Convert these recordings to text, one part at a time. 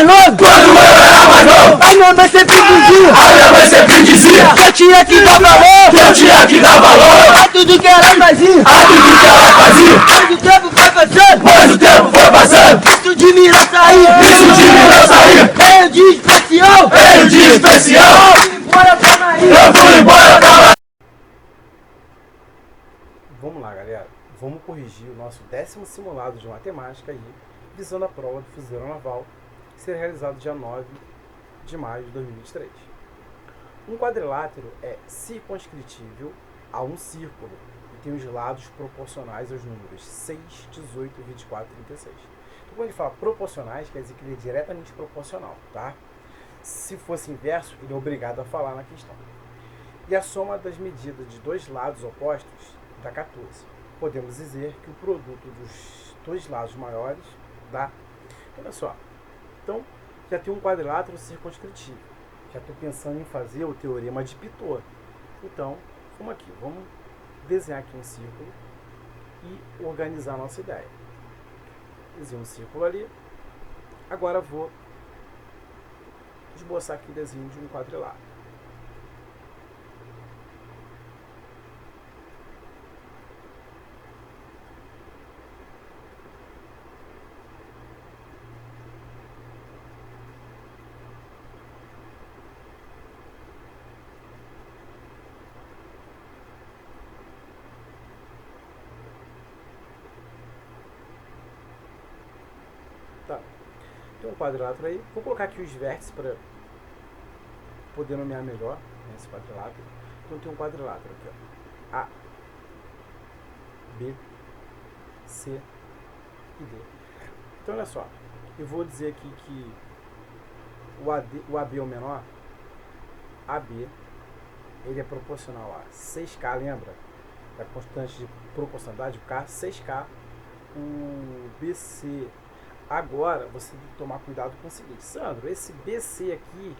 mais novo, a minha mãe sempre dizia, que eu tinha que dar valor, a tudo que ela fazia, mas o tempo foi passando, isso de mim não saía, veio de especial, eu fui embora pra Bahia. Vamos lá, galera. Vamos corrigir o nosso 10º simulado de matemática aí, visando a prova do Fuzileiro Naval, que será realizado dia 9 de maio de 2023. Um quadrilátero é circunscritível a um círculo e tem os lados proporcionais aos números 6, 18, 24 e 36. Então, quando ele fala proporcionais, quer dizer que ele é diretamente proporcional, tá? Se fosse inverso, ele é obrigado a falar na questão. E a soma das medidas de dois lados opostos dá 14. Podemos dizer que o produto dos dois lados maiores dá... Olha só. Então, já tem um quadrilátero circunscritivo. Já estou pensando em fazer o teorema de Pitot. Então, vamos aqui. Vamos desenhar aqui um círculo e organizar a nossa ideia. Desenhei um círculo ali. Agora vou esboçar aqui o desenho de um quadrilátero. Tá. Tem um quadrilátero aí. Vou colocar aqui os vértices para poder nomear melhor, né, esse quadrilátero. Então tem um quadrilátero aqui, ó. A, B, C e D. Então olha só. Eu vou dizer aqui que o AB é o menor. AB ele é proporcional a 6K, lembra? Da constante de proporcionalidade, o K, 6K. O BC... Agora, você tem que tomar cuidado com o seguinte, Sandro, esse BC aqui,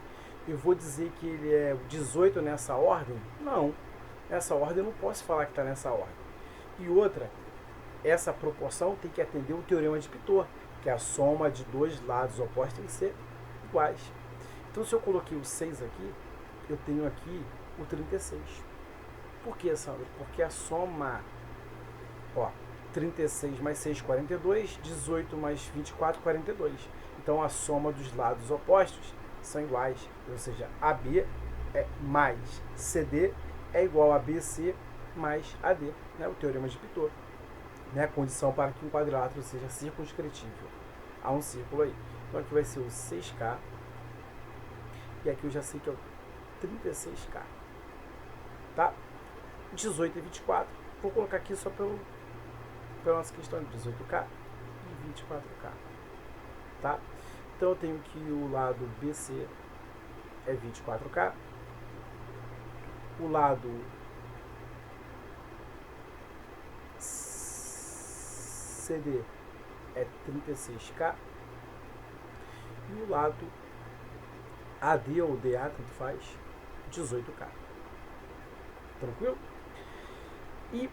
eu vou dizer que ele é 18 nessa ordem? Não, nessa ordem eu não posso falar que está nessa ordem. E outra, essa proporção tem que atender o teorema de Pitot, que é a soma de dois lados opostos tem que ser iguais. Então, se eu coloquei o 6 aqui, eu tenho aqui o 36. Por que, Sandro? Porque a soma, ó, 36 mais 6, 42, 18 mais 24, 42. Então, a soma dos lados opostos são iguais, ou seja, AB é mais CD é igual a BC mais AD, né? O teorema de Pitot, né? A condição para que um quadrilátero seja circunscritível a um círculo aí. Então, aqui vai ser o 6K, e aqui eu já sei que é o 36K, tá? 18 e 24, vou colocar aqui só pela nossa questão de 18K e 24K, tá? Então eu tenho que o lado BC é 24K, o lado CD é 36K e o lado AD ou DA, tanto faz, 18K. Tranquilo? E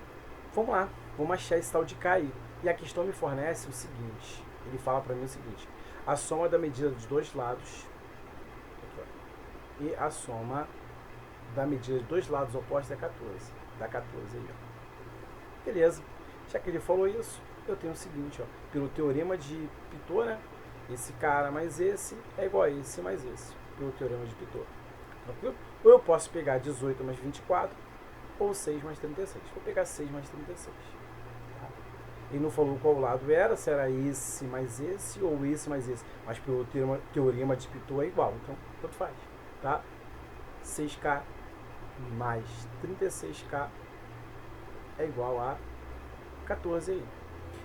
vamos lá, vamos achar esse tal de K aí. E a questão me fornece o seguinte, ele fala para mim o seguinte, a soma da medida dos dois lados aqui, ó, e a soma da medida de dois lados opostos é 14. Dá 14 aí, ó. Beleza. Já que ele falou isso, eu tenho o seguinte, ó, pelo teorema de Pitot, né, esse cara mais esse é igual a esse mais esse, pelo teorema de Pitot. Tranquilo? Ou eu posso pegar 18 mais 24, ou 6 mais 36. Vou pegar 6 mais 36. Tá? Ele não falou qual lado era, se era esse mais esse, ou esse mais esse. Mas pelo teorema de Pitot é igual, então tanto faz. Tá? 6K mais 36K é igual a 14 aí.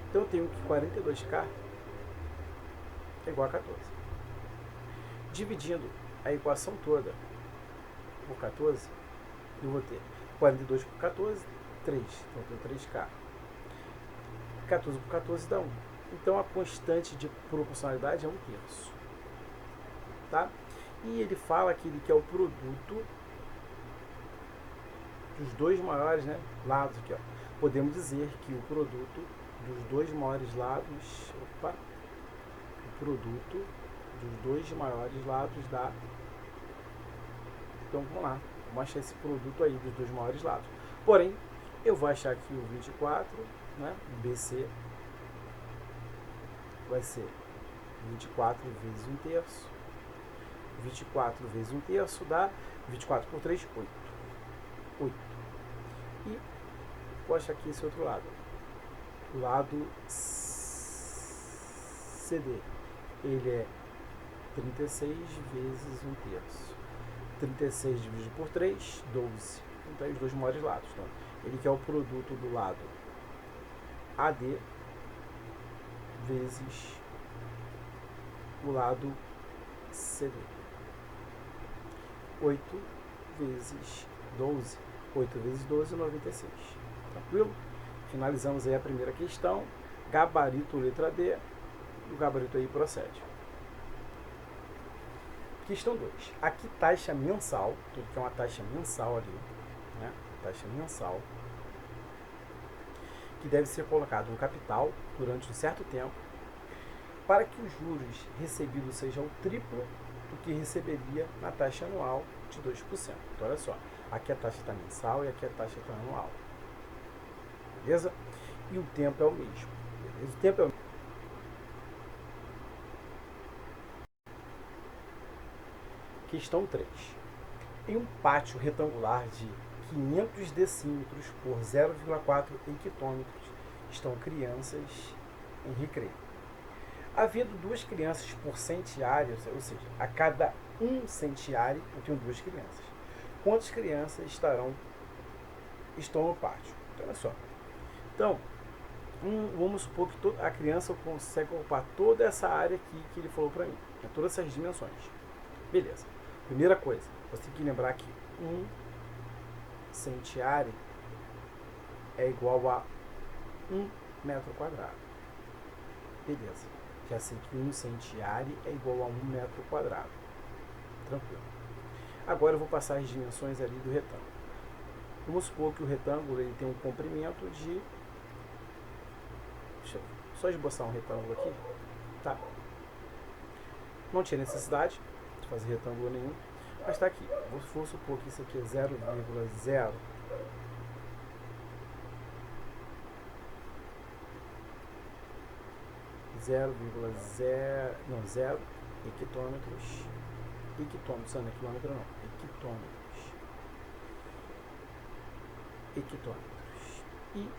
Então eu tenho que 42K é igual a 14. Dividindo a equação toda por 14, eu vou ter 42 por 14, 3. Então eu tenho 3K. 14 por 14 dá 1. Então a constante de proporcionalidade é 1/3. Tá? E ele fala que ele quer o produto dos dois maiores, né, lados aqui, ó. Podemos dizer que o produto dos dois maiores lados, o produto dos dois maiores lados da... Então vamos lá, vamos achar esse produto aí dos dois maiores lados. Porém, eu vou achar aqui o 24, né? BC vai ser 24 vezes 1/3. 24 vezes 1/3 dá 24 por 3, 8. 8. E vou achar aqui esse outro lado. O lado CD. Ele é 36 vezes 1/3. 36 dividido por 3, 12. Então, os dois maiores lados. Então, ele quer o produto do lado AD vezes o lado CD. 8 vezes 12. 8 vezes 12, 96. Tranquilo? Finalizamos aí a primeira questão. Gabarito, letra D. O gabarito aí procede. Questão 2. Aqui taxa mensal, tudo que é uma taxa mensal ali, né? Taxa mensal, que deve ser colocado no capital durante um certo tempo, para que os juros recebidos sejam o triplo do que receberia na taxa anual de 2%. Então, olha só, aqui a taxa está mensal e aqui a taxa está anual. Beleza? E o tempo é o mesmo. Beleza? O tempo é o mesmo. Questão 3. Em um pátio retangular de 500 decímetros por 0,4 hectômetros estão crianças em recreio. Havendo 2 crianças por centiário, ou seja, a cada 1 centiário eu tenho 2 crianças. Quantas crianças estão no pátio? Então, olha só. Então, vamos supor que a criança consegue ocupar toda essa área aqui que ele falou para mim, todas essas dimensões. Beleza. Primeira coisa, você tem que lembrar que 1 centiário é igual a 1 metro quadrado. Beleza. Já sei que 1 centiário é igual a 1 metro quadrado. Tranquilo. Agora eu vou passar as dimensões ali do retângulo. Vamos supor que o retângulo ele tem um comprimento de... Deixa eu só esboçar um retângulo aqui. Tá? Não tinha necessidade de fazer retângulo nenhum, mas está aqui. Vou supor que isso aqui é 0,0 0 hectômetros. Hectômetros, não é quilômetro não. Hectômetros. E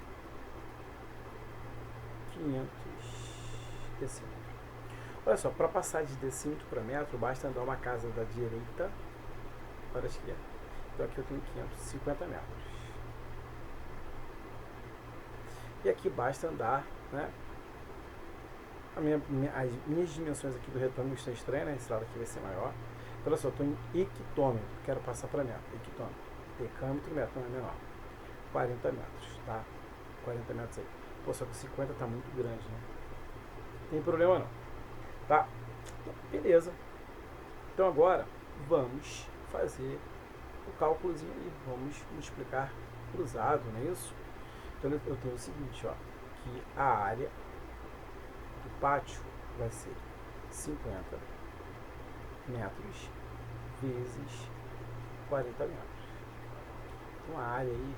500 decímetros. Olha só, para passar de decímetro para metro, basta andar uma casa da direita para a esquerda. Então aqui eu tenho 550 metros. E aqui basta andar, né? As minhas dimensões aqui do retângulo estão estranhas, né? Esse lado aqui vai ser maior. Então, olha só, eu estou em hectômetro, quero passar para metro. Hectômetro. Decâmetro, metro não é menor. 40 metros, tá? 40 metros aí. Pô, só que 50 está muito grande, né? Não tem problema não. Tá? Beleza. Então agora vamos fazer o cálculozinho aí. Vamos multiplicar cruzado, não é isso? Então eu tenho o seguinte, ó, que a área do pátio vai ser 50 metros vezes 40 metros. Então a área aí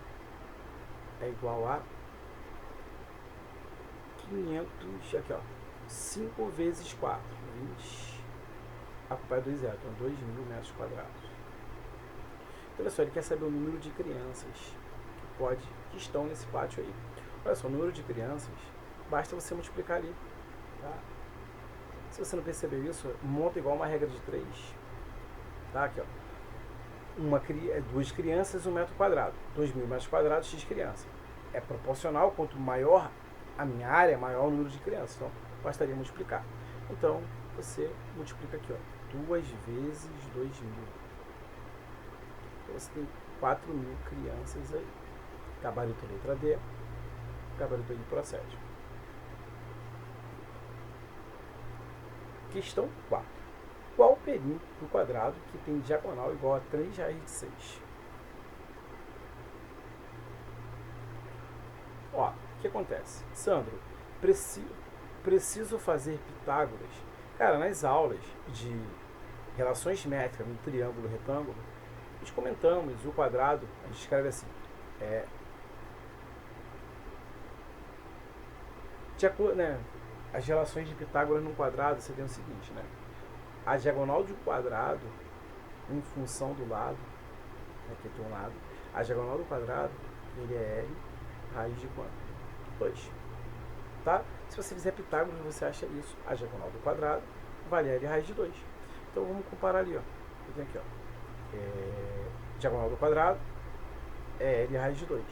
é igual a 500, aqui ó, 5 vezes 4, 20, a culpa é 2 zero, então 2.000 metros quadrados. Então, olha só, ele quer saber o número de crianças que estão nesse pátio aí. Olha só, o número de crianças, basta você multiplicar ali, tá? Se você não percebeu isso, monta igual uma regra de 3, tá? Aqui, ó. 2 crianças, 1 metro quadrado. 2.000 metros quadrados, x criança. É proporcional, quanto maior a minha área, maior o número de crianças. Então, bastaria multiplicar. Então, você multiplica aqui, ó, 2 vezes 2.000. Então, você tem 4.000 crianças aí. Gabarito letra D. Gabarito aí procede. Questão 4. Qual o perímetro do quadrado que tem diagonal igual a 3 raiz de 6? Ó, o que acontece? Sandro, preciso fazer Pitágoras Cara, nas aulas de relações métricas no triângulo retângulo, nós comentamos o quadrado, a gente escreve assim, né, as relações de Pitágoras num quadrado, você tem o seguinte, né, a diagonal de um quadrado em função do lado, aqui tem um lado, a diagonal do quadrado, ele é L raiz de quanto? 2. Tá? Se você fizer Pitágoras, você acha isso. A diagonal do quadrado vale L raiz de 2. Então vamos comparar ali, ó. Eu tenho aqui, ó. Diagonal do quadrado é L raiz de 2.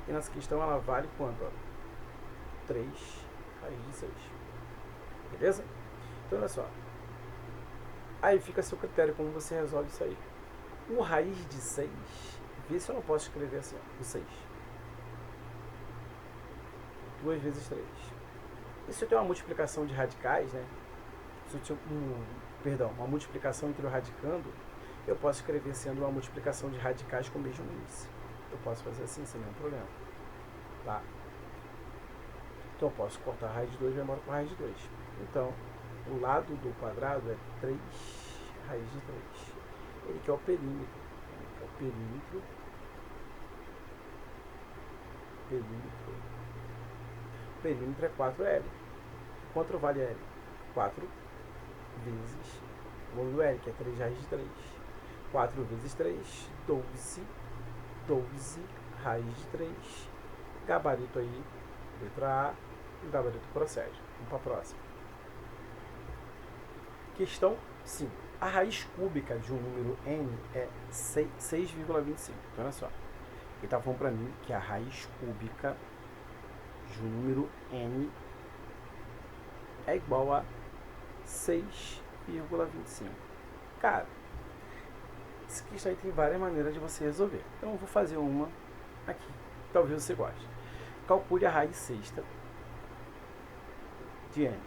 E nessa questão ela vale quanto? Ó? 3 raiz de 6. Beleza? Então olha só. Aí fica a seu critério como você resolve isso aí. O raiz de 6, vê se eu não posso escrever assim, ó, o 6. 2 vezes 3. E se eu tenho uma multiplicação de radicais, né? Se eu tenho uma multiplicação entre o radicando, eu posso escrever sendo uma multiplicação de radicais com o mesmo índice. Eu posso fazer assim sem nenhum problema. Tá? Então eu posso cortar a raiz de 2 e vai embora com a raiz de 2. Então, o lado do quadrado é 3 raiz de 3. Ele que é o perímetro. Perímetro é 4L. Quanto vale L? 4 vezes o volume do L, que é 3 raiz de 3. 4 vezes 3, 12. 12 raiz de 3. Gabarito aí, letra A. E o gabarito procede. Vamos para a próxima. Questão 5. A raiz cúbica de um número n é 6,25. Então, olha só. Ele está falando para mim que a raiz cúbica de um número n é igual a 6,25. Cara, essa questão aí tem várias maneiras de você resolver. Então, eu vou fazer uma aqui. Talvez você goste. Calcule a raiz sexta de n.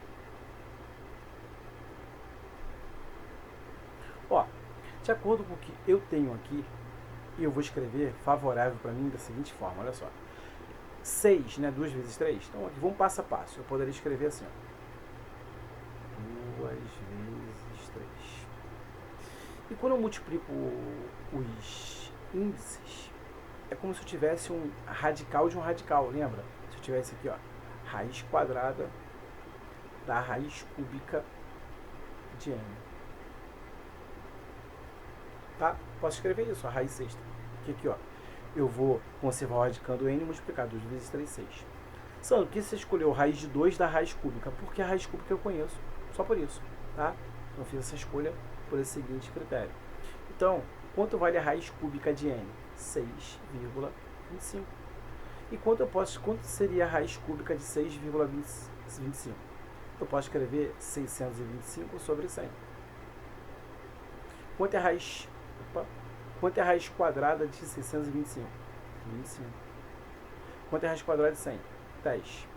Ó, de acordo com o que eu tenho aqui, eu vou escrever favorável para mim da seguinte forma, olha só. 6, né, 2 vezes 3. Então, aqui, vamos passo a passo. Eu poderia escrever assim, ó. 2 vezes 3. E quando eu multiplico os índices, é como se eu tivesse um radical de um radical, lembra? Se eu tivesse aqui, ó, raiz quadrada da raiz cúbica de n. Tá? Posso escrever isso, a raiz sexta. Que aqui, ó, eu vou conservar o radicando n e multiplicar 2 vezes 3, 6. Sandro, por que você escolheu raiz de 2 da raiz cúbica? Porque a raiz cúbica eu conheço, só por isso, tá? Então, fiz essa escolha por esse seguinte critério. Então, quanto vale a raiz cúbica de n? 6,25. E quanto seria a raiz cúbica de 6,25? Eu posso escrever 625 sobre 100. Quanto é a raiz quadrada de 625? 25. Quanto é a raiz quadrada de 100? 10.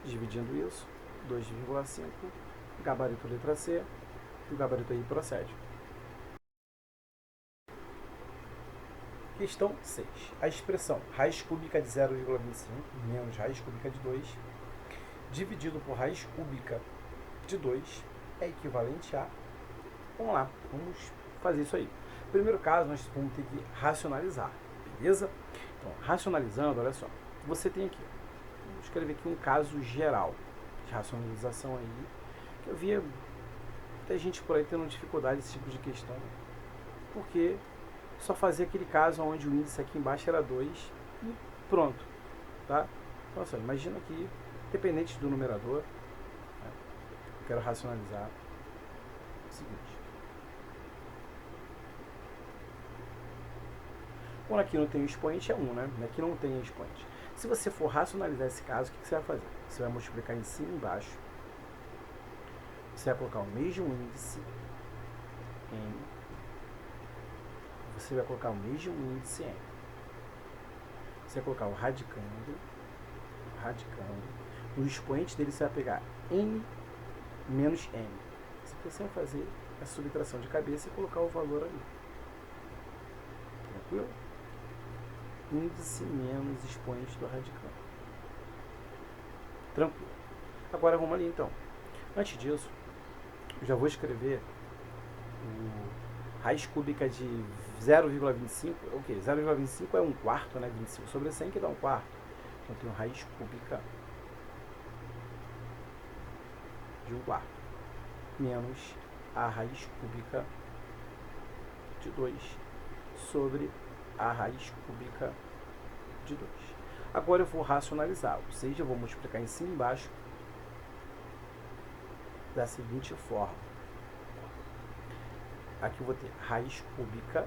Dividindo isso, 2,5. Gabarito letra C. E o gabarito aí procede. Questão 6. A expressão raiz cúbica de 0,25 menos raiz cúbica de 2 dividido por raiz cúbica de 2 é equivalente a... Vamos lá, vamos fazer isso aí. No primeiro caso, nós vamos ter que racionalizar, beleza? Então, racionalizando, olha só. Você tem aqui, vou escrever aqui um caso geral de racionalização aí, que eu via muita gente por aí tendo dificuldade desse tipo de questão, porque só fazia aquele caso onde o índice aqui embaixo era 2 e pronto, tá? Então, assim, imagina aqui, dependente do numerador, né? Eu quero racionalizar o seguinte. Quando aqui não tem o expoente, é 1, né? Aqui não tem expoente. Se você for racionalizar esse caso, o que você vai fazer? Você vai multiplicar em cima e embaixo. Você vai colocar o mesmo índice n. Você vai colocar o mesmo índice n. Você vai colocar o radicando. No expoente dele você vai pegar n menos n. Você vai fazer a subtração de cabeça e colocar o valor ali. Tranquilo? Índice menos expoente do radicando. Tranquilo. Agora vamos ali então. Antes disso, eu já vou escrever raiz cúbica de 0,25, o que? 0,25 é 1/4, né? 25 sobre 100 que dá 1/4. Então eu tenho raiz cúbica de 1/4 menos a raiz cúbica de 2 sobre a raiz cúbica de 2. Agora eu vou racionalizar, ou seja, eu vou multiplicar em cima e embaixo da seguinte forma. Aqui eu vou ter raiz cúbica,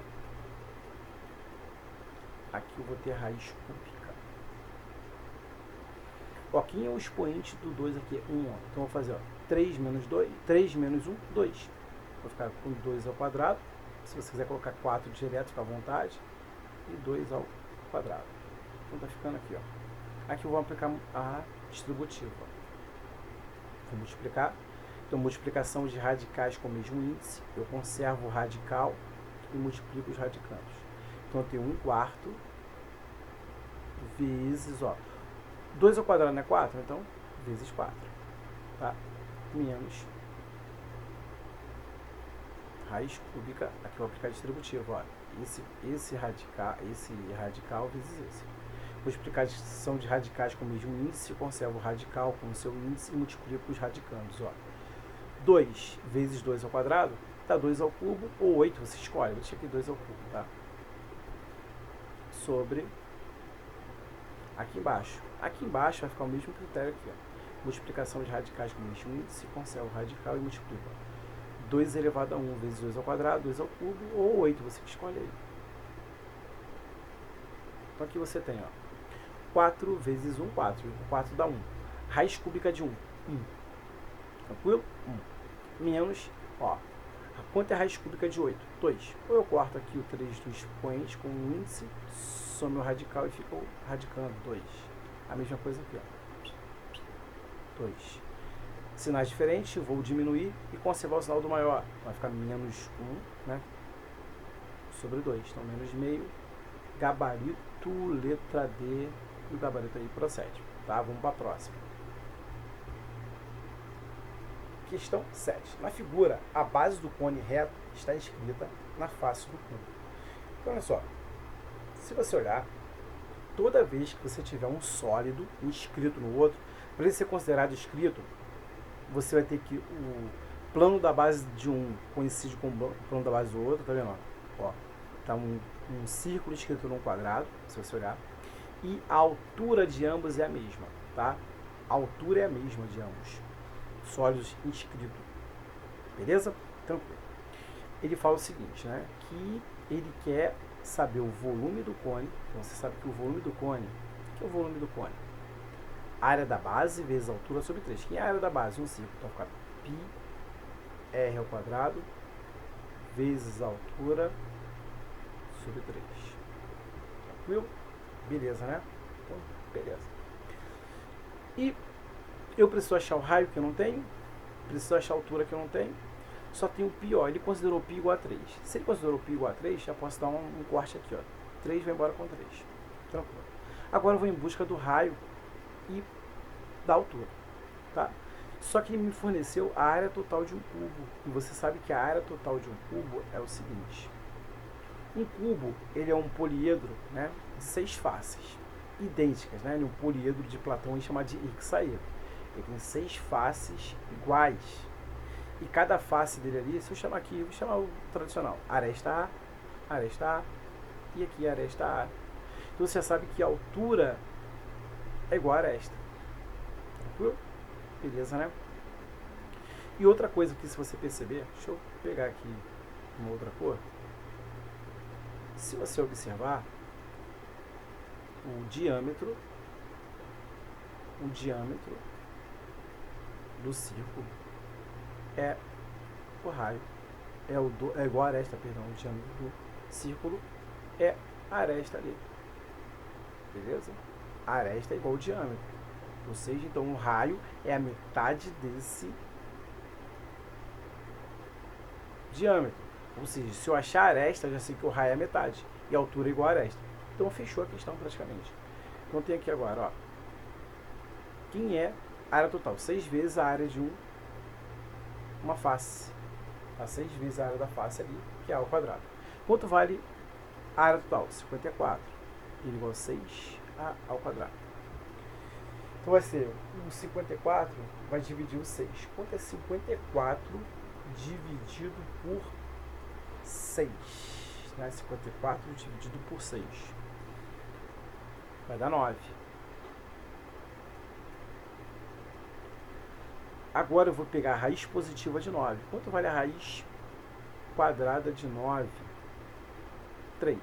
aqui eu vou ter raiz cúbica. Ó, quem é o expoente do 2 aqui? 1. Então eu vou fazer, ó, 3 menos 2, 3 menos 1, 2. Vou ficar com 2 ao quadrado. Se você quiser colocar 4 direto, fica à vontade. E 2 ao quadrado. Então tá ficando aqui, ó. Aqui eu vou aplicar a distributiva. Vou multiplicar. Então, multiplicação de radicais com o mesmo índice. Eu conservo o radical e multiplico os radicandos. Então, eu tenho 1/4 vezes, ó, 2 ao quadrado não é 4? Então, vezes 4. Tá? Menos raiz cúbica. Aqui eu vou aplicar a distributiva, ó. Esse radical vezes esse. Multiplicação de radicais com o mesmo índice. Eu conservo o radical com o seu índice e multiplico os radicandos, ó. 2 vezes 2 ao quadrado dá 2 ao cubo ou 8, você escolhe. Eu deixei aqui 2 ao cubo, tá? Sobre aqui embaixo. Aqui embaixo vai ficar o mesmo critério aqui, ó. Multiplicação de radicais com o mesmo índice, conserva o radical e multiplica. 2 elevado a 1 vezes 2 ao quadrado, 2 ao cubo ou 8, você que escolhe aí. Então aqui você tem, ó, 4 vezes 1, 4. 4 dá 1. Raiz cúbica de 1, 1. Tranquilo? 1. Menos, ó, quanto é a raiz cúbica de 8? 2. Ou eu corto aqui o 3 do expoente com o índice, some o radical e fica o radicando, 2. A mesma coisa aqui, ó. 2. Sinais diferentes, vou diminuir e conservar o sinal do maior. Vai ficar menos 1, né? Sobre 2. Então, menos meio. Gabarito, letra D. E o gabarito aí procede. Tá? Vamos para a próxima. Questão 7. Na figura, a base do cone reto está inscrita na face do cubo. Então, olha só. Se você olhar, toda vez que você tiver um sólido inscrito no outro, para ele ser considerado inscrito, você vai ter que o plano da base de um coincide com o plano da base do outro, tá vendo? Ó, tá um círculo inscrito num quadrado, se você olhar, e a altura de ambos é a mesma, tá? A altura é a mesma de ambos. Sólidos inscritos. Beleza? Tranquilo. Ele fala o seguinte, né? Que ele quer saber o volume do cone. Então você sabe que o volume do cone, o que é o volume do cone? Área da base vezes a altura sobre 3. Quem é a área da base? Um círculo. Então fica π r ao quadrado vezes a altura sobre 3. Tranquilo? Beleza, né? Então, beleza. E eu preciso achar o raio que eu não tenho, preciso achar a altura que eu não tenho, só tem o π, ó, ele considerou π igual a 3. Se ele considerou π igual a 3, já posso dar um corte aqui, ó. 3 vai embora com 3. Tranquilo. Agora eu vou em busca do raio e da altura, tá? Só que ele me forneceu a área total de um cubo. E você sabe que a área total de um cubo é o seguinte. Um cubo, ele é um poliedro, né, de 6 faces idênticas, né? Ele é um poliedro de Platão e chama de hexaedro. Ele tem 6 faces iguais. E cada face dele ali, se eu chamar aqui, vou chamar o tradicional, aresta A, aresta A, e aqui aresta A. Então você sabe que a altura é igual a aresta. Tranquilo? Beleza, né? E outra coisa que, se você perceber, deixa eu pegar aqui uma outra cor. Se você observar, o diâmetro do círculo é o raio, é igual a aresta, perdão, o diâmetro do círculo é a aresta ali. Beleza? A aresta é igual ao diâmetro. Ou seja, então o raio é a metade desse diâmetro. Ou seja, se eu achar a aresta, eu já sei que o raio é a metade. E a altura é igual a aresta. Então fechou a questão praticamente. Então tem aqui agora, ó. Quem é a área total? 6 vezes a área de um uma face. Tá? 6 vezes a área da face ali, que é A ao quadrado. Quanto vale a área total? 54. Ele igual a 6A ao quadrado. Então vai ser o 54 vai dividir o 6. Quanto é 54 dividido por 6? Né? 54 dividido por 6. Vai dar 9. Agora eu vou pegar a raiz positiva de 9. Quanto vale a raiz quadrada de 9? 3.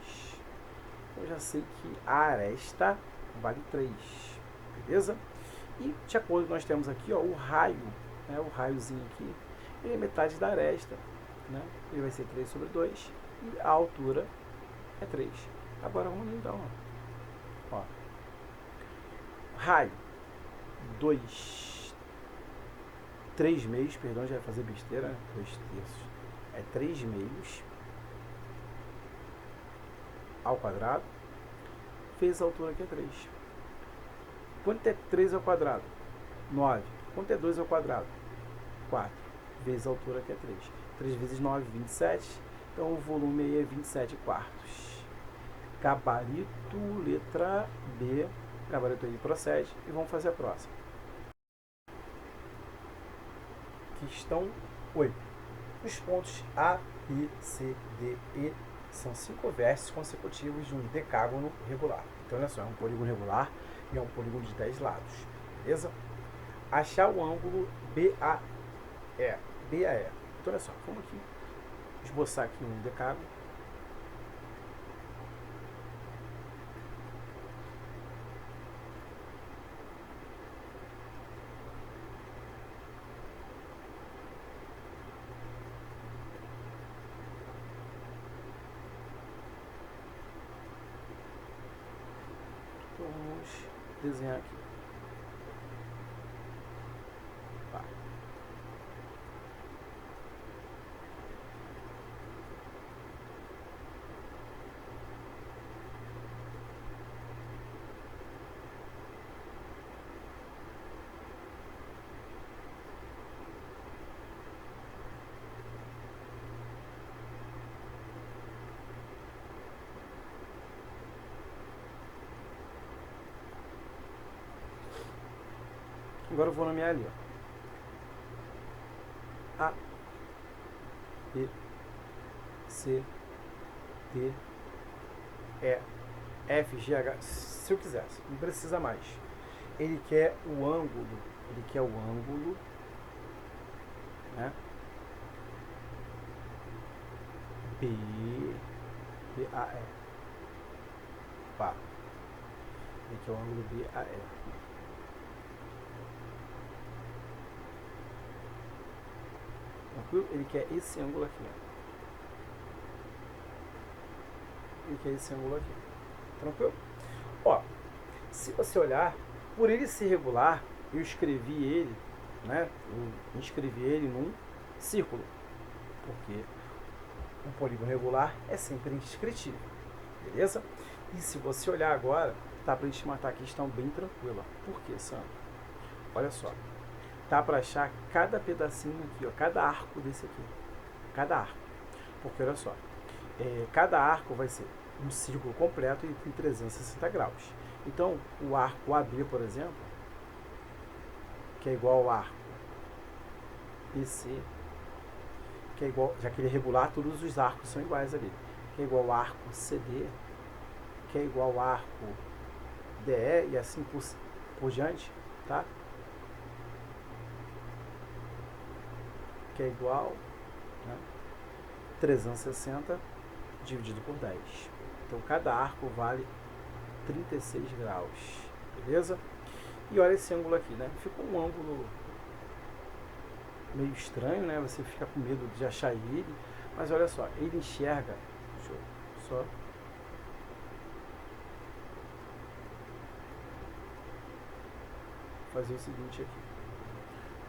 Eu já sei que a aresta vale 3. Beleza? E de acordo com nós temos aqui, ó, o raio, né, o raiozinho aqui, ele é metade da aresta. Né? Ele vai ser 3 sobre 2 e a altura é 3. Agora vamos então. Ó. Raio 3 meios, perdão, já vai fazer besteira, né? 2 terços. É 3 meios ao quadrado, vezes a altura que é 3. Quanto é 3 ao quadrado? 9. Quanto é 2 ao quadrado? 4. Vezes a altura que é 3. 3 vezes 9, 27. Então o volume aí é 27 quartos. Gabarito, letra B. Gabarito aí procede. E vamos fazer a próxima. Questão 8. Os pontos A, B, C, D, E são 5 vértices consecutivos de um decágono regular. Então, olha só, é um polígono regular e é um polígono de 10 lados. Beleza? Achar o ângulo BAE. BAE. Então, olha só, vamos aqui esboçar aqui um decágono. Então, vamos desenhar aqui. Tá. Agora eu vou nomear ali, ó. A, B, C, D, E, F, G, H. Se eu quisesse, não precisa mais. Ele quer o ângulo, né? BAE. Pá. Ele quer o ângulo BAE. Tranquilo? Ele quer esse ângulo aqui. Ele quer esse ângulo aqui. Tranquilo? Ó, se você olhar, por ele ser regular, eu escrevi ele, né? Eu inscrevi ele num círculo. Porque um polígono regular é sempre inscritível. Beleza? E se você olhar agora, tá pra gente matar a questão bem tranquila. Por quê, Sandro? Olha só. Tá para achar cada pedacinho aqui, ó, cada arco desse aqui. Cada arco. Porque, olha só, cada arco vai ser um círculo completo e tem 360 graus. Então, o arco AB, por exemplo, que é igual ao arco BC, que é igual, já que ele é regular, todos os arcos são iguais ali, que é igual ao arco CD, que é igual ao arco DE e assim por diante, tá? Que é igual, né, 360 dividido por 10. Então, cada arco vale 36 graus, beleza? E olha esse ângulo aqui, né? Fica um ângulo meio estranho, né? Você fica com medo de achar ele, mas olha só, ele enxerga, deixa eu só... fazer o seguinte aqui.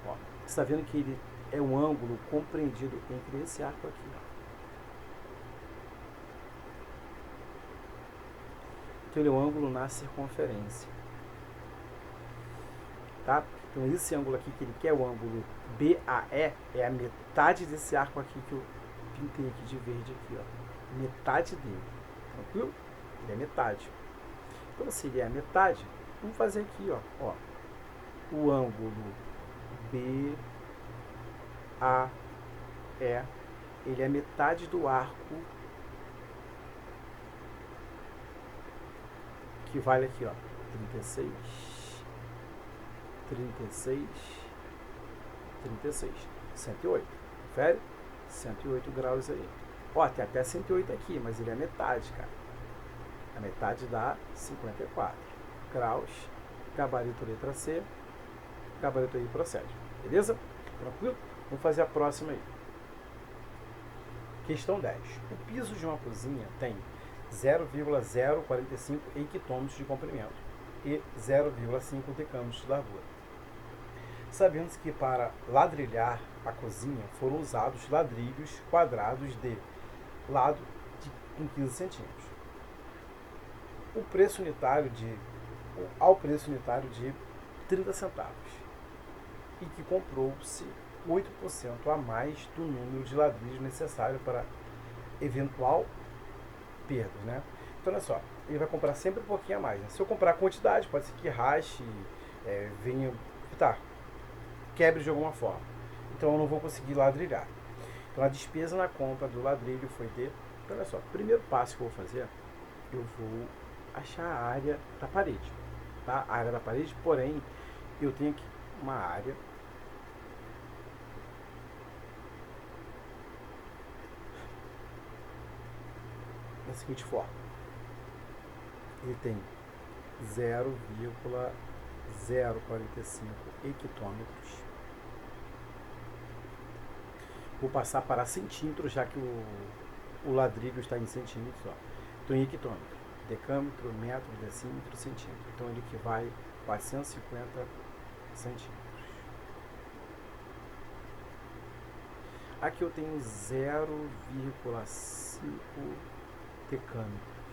Ó, você está vendo que ele é um ângulo compreendido entre esse arco aqui. Ó. Então ele é um ângulo na circunferência. Tá? Então esse ângulo aqui que ele quer, o ângulo BAE, é a metade desse arco aqui que eu pintei aqui de verde aqui, ó. Metade dele. Tranquilo? Ele é metade. Então se ele é a metade, vamos fazer aqui, ó. O ângulo BAE, ele é metade do arco que vale aqui, ó. 36, 108. Confere? 108 graus aí. Ó, tem até 108 aqui, mas ele é metade, cara. A metade dá 54 graus. Gabarito letra C. Gabarito aí procede. Beleza? Tranquilo? Vamos fazer a próxima aí. Questão 10. O piso de uma cozinha tem 0,045 hectômetros de comprimento e 0,5 decâmetros de largura. Sabemos que para ladrilhar a cozinha foram usados ladrilhos quadrados de lado com 15 centímetros. Ao preço unitário de 30 centavos. E que comprou-se 8% a mais do número de ladrilhos necessário para eventual perdas, né? Então, olha só, ele vai comprar sempre um pouquinho a mais, né? Se eu comprar a quantidade, pode ser que rache, venha, quebre de alguma forma. Então, eu não vou conseguir ladrilhar. Então, a despesa na compra do ladrilho foi de... Então, olha só, o primeiro passo que eu vou fazer, eu vou achar a área da parede, tá? A área da parede, porém, eu tenho aqui uma área da seguinte forma. Ele tem 0,045 hectômetros. Vou passar para centímetros, já que o ladrilho está em centímetros. Ó. Então, em hectômetro. Decâmetro, metro, decímetro, centímetro. Então, ele equivale a 450 centímetros. Aqui eu tenho 0,5 decâmetros.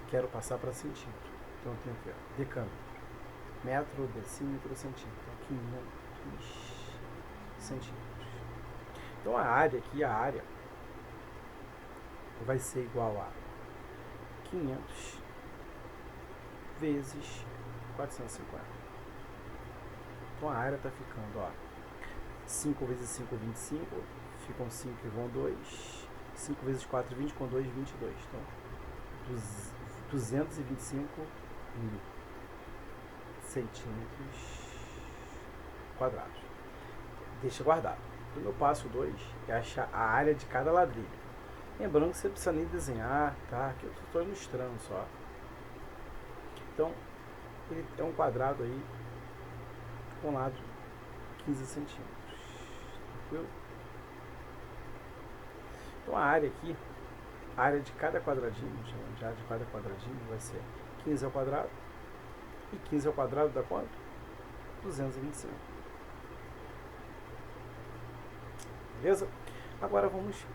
Quero passar para centímetro. Então eu tenho aqui, ó, decâmetro. Metro, decímetro, centímetro. Então, 500 centímetros. Então a área aqui, a área vai ser igual a 500 vezes 450. Então a área está ficando, ó, 5 vezes 5, 25. Ficam 5 e vão 2. 5 vezes 4, 20, com 2, 22. Então, 225 mil centímetros quadrados. Deixa guardado. O meu passo 2 é achar a área de cada ladrilho. Lembrando que você não precisa nem desenhar, tá? Aqui eu estou ilustrando só. Então, ele é um quadrado aí com lado 15 centímetros. Tranquilo? Então a área aqui, a área de cada quadradinho, chamamos de área de cada quadradinho, vai ser 15 ao quadrado. E 15 ao quadrado dá quanto? 225. Beleza? Agora vamos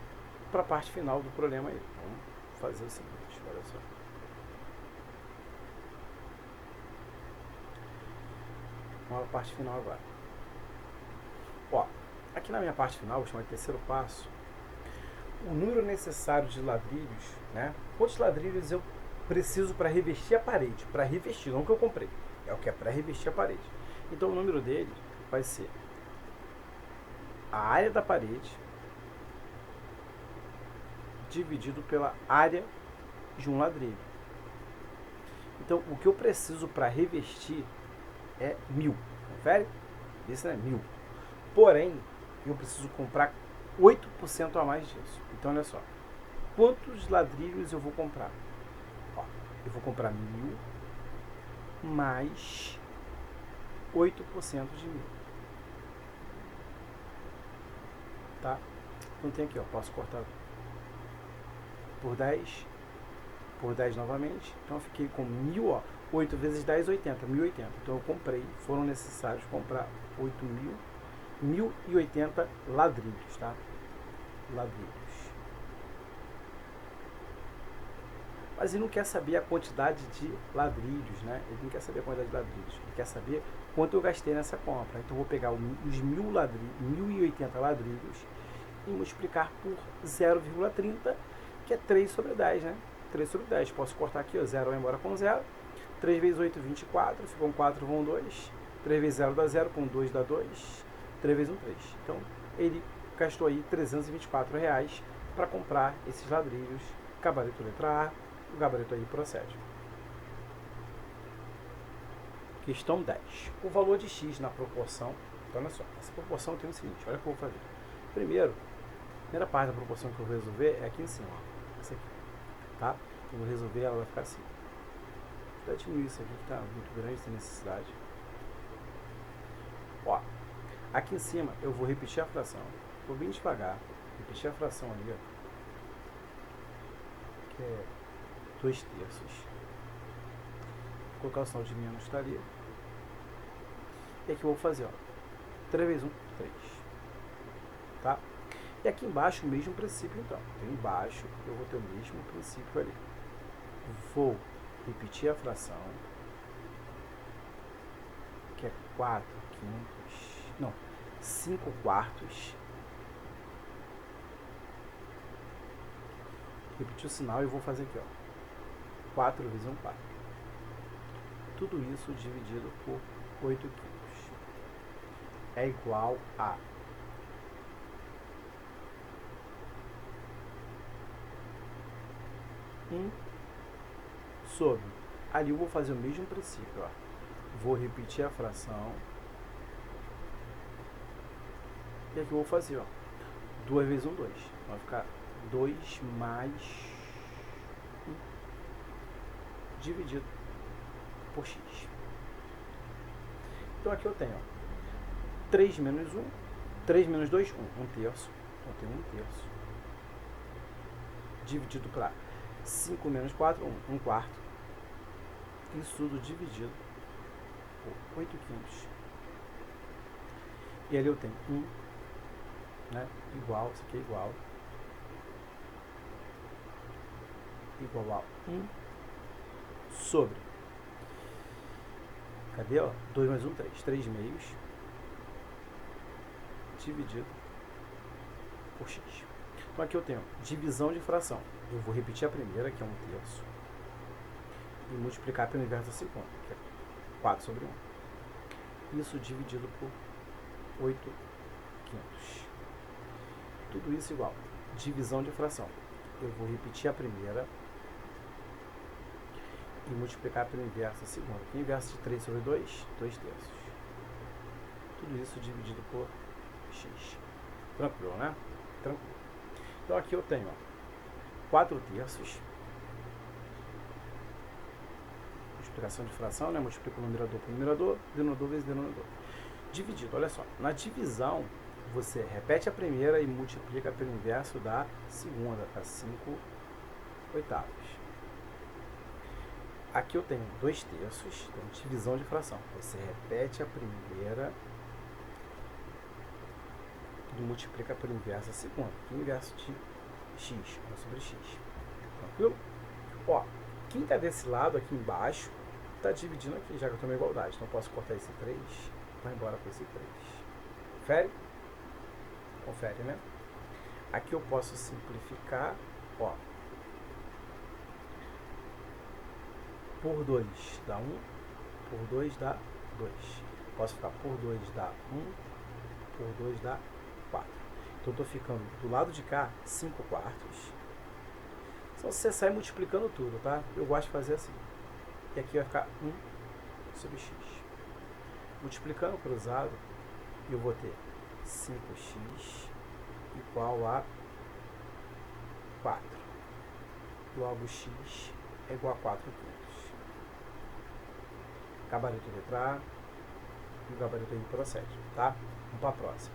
para a parte final do problema aí. Vamos fazer o seguinte, olha só. Vamos para a parte final agora. Ó, aqui na minha parte final, vou chamar de terceiro passo, o número necessário de ladrilhos, né? Quantos ladrilhos eu preciso para revestir a parede? Para revestir, não que eu comprei. É o que é para revestir a parede. Então o número dele vai ser a área da parede dividido pela área de um ladrilho. Então o que eu preciso para revestir é 1000. Confere? Esse é 1000. Porém, eu preciso comprar 8% a mais disso. Então, olha só. Quantos ladrilhos eu vou comprar? Ó, eu vou comprar 1000 mais 8% de 1000. Tá? Então, tem aqui, ó. Posso cortar por 10. Por 10 novamente. Então, eu fiquei com 1000, ó. 8 vezes 10, 80. 1080. Então, eu comprei. Foram necessários comprar 1080 ladrilhos, tá? Ladrilhos. Mas ele não quer saber a quantidade de ladrilhos, né? Ele não quer saber a quantidade de ladrilhos. Ele quer saber quanto eu gastei nessa compra. Então eu vou pegar os 1080 ladrilhos e multiplicar por 0,30, que é 3 sobre 10, né? 3 sobre 10. Posso cortar aqui, ó, 0 vai embora com 0. 3 vezes 8, 24. Ficam 4, vão 2. 3 vezes 0 dá 0, com 2 dá 2. 3 vezes 1, 3. Então, ele gastou aí R$324 para comprar esses ladrilhos. Gabarito letra A, o gabarito aí procede. Questão 10. O valor de x na proporção. Então, olha só, essa proporção tem o seguinte, olha o que eu vou fazer. Primeiro, a primeira parte da proporção que eu vou resolver é aqui em cima, ó, essa aqui, tá? Eu vou resolver, ela vai ficar assim. Vou diminuir isso aqui que está muito grande, sem necessidade. Ó, aqui em cima eu vou repetir a fração, vou bem devagar, repetir a fração ali, ó, que é 2 terços. Vou colocar o sinal de menos, está ali. E aqui eu vou fazer, ó, 3 vezes 1, 3. Tá? E aqui embaixo o mesmo princípio, então. Então, embaixo eu vou ter o mesmo princípio ali. Vou repetir a fração, que é 4 quintos, não, 5 quartos. Repetir o sinal e vou fazer aqui, ó, 4 vezes 1 quarto. Tudo isso dividido por 8 quintos é igual a 1 sobre, ali eu vou fazer o mesmo princípio, ó. Vou repetir a fração, e aqui eu vou fazer, ó, 2 vezes 1, 2, vai ficar 2 mais 1 dividido por x. Então aqui eu tenho, ó, 3 menos 1, 3 menos 2, 1, 1 terço, então eu tenho 1 terço, dividido para 5 menos 4, 1 quarto. Isso tudo dividido por 8 quintos. E ali eu tenho 1, né, igual, isso aqui é igual a 1 sobre, cadê, ó, 2 mais 1, 3, 3 meios, dividido por x. Então aqui eu tenho divisão de fração. Eu vou repetir a primeira, que é 1 terço, e multiplicar pelo inverso da segunda, que é 4 sobre 1. Isso dividido por 8 quintos. Tudo isso igual. Divisão de fração. Eu vou repetir a primeira e multiplicar pelo inverso da segunda. O inverso de 3 sobre 2, 2 terços. Tudo isso dividido por x. Tranquilo, né? Tranquilo. Então aqui eu tenho, ó, 4 terços. Multiplicação de fração, né? Multiplico o numerador por numerador, denominador vezes denominador. Dividido, olha só. Na divisão, você repete a primeira e multiplica pelo inverso da segunda, para 5 oitavos. Aqui eu tenho 2 terços, então divisão de fração. Você repete a primeira e multiplica pelo inverso da segunda. Que é o inverso de x, 1 sobre x. Tranquilo? Ó, quem está desse lado aqui embaixo está dividindo aqui, já que eu estou na igualdade. Então eu posso cortar esse 3, vai embora com esse 3. Confere? Confere, né? Aqui eu posso simplificar, ó. Por 2 dá 1, por 2 dá 2. Posso ficar por 2 dá 1, por 2 dá 4. Então eu estou ficando do lado de cá 5 quartos. Só você sai multiplicando tudo, tá? Eu gosto de fazer assim. E aqui vai ficar 1 sobre x. Multiplicando cruzado, eu vou ter 5x igual a 4. Logo x é igual a 4 quintos. Gabarito letra A e o gabarito aí procede, tá? Vamos para a próxima.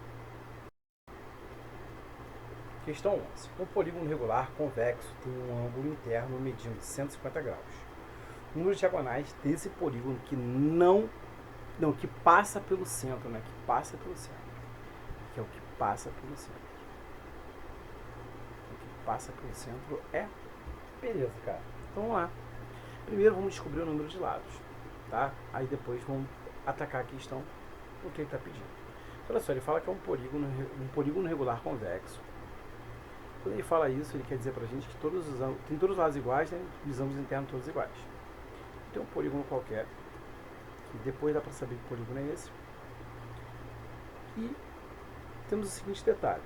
Questão 11. Um polígono regular convexo tem um ângulo interno medindo 150 graus. O número de diagonais desse polígono que que passa pelo centro, né? Que passa pelo centro. Que é o que passa pelo centro. O que passa pelo centro é... Beleza, cara. Então vamos lá. Primeiro vamos descobrir o número de lados, tá? Aí depois vamos atacar a questão do que ele está pedindo. Olha só, ele fala que é um polígono regular convexo. Quando ele fala isso, ele quer dizer pra gente que tem todos os lados iguais, né? Os ângulos internos todos iguais. Tem um polígono qualquer, que depois dá pra saber que polígono é esse. E temos o seguinte detalhe.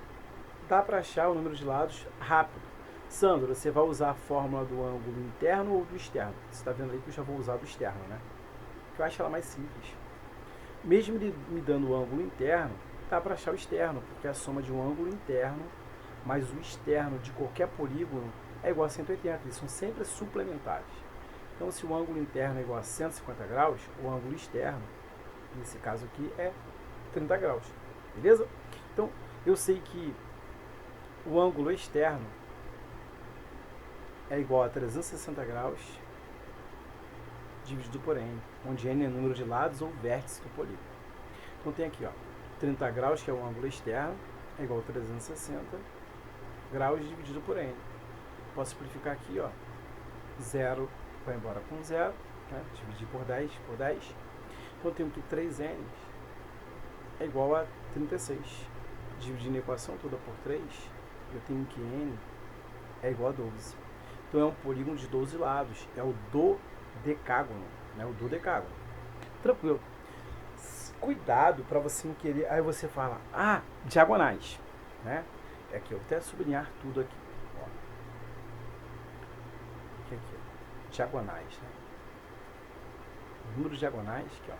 Dá pra achar o número de lados rápido. Sandro, você vai usar a fórmula do ângulo interno ou do externo? Você está vendo aí que eu já vou usar do externo, né? Eu acho ela mais simples. Mesmo me dando o ângulo interno, dá para achar o externo, porque a soma de um ângulo interno mais o externo de qualquer polígono é igual a 180. Eles são sempre suplementares. Então, se o ângulo interno é igual a 150 graus, o ângulo externo, nesse caso aqui, é 30 graus. Beleza? Então, eu sei que o ângulo externo é igual a 360 graus dividido por n, onde n é o número de lados ou vértices do polígono. Então tem aqui, ó, 30 graus, que é o ângulo externo, é igual a 360 graus dividido por n. Posso simplificar aqui, ó, 0 vai embora com 0, né? Dividir por 10, Então eu tenho que 3n é igual a 36. Dividindo a equação toda por 3, eu tenho que n é igual a 12. Então é um polígono de 12 lados, é o dodecágono, né? O dodecágono. Tranquilo. Cuidado para você não querer. Aí você fala, diagonais, né? É aqui, eu vou até sublinhar tudo aqui. Ó. Aqui, ó. Diagonais, né? O número de diagonais, aqui, ó.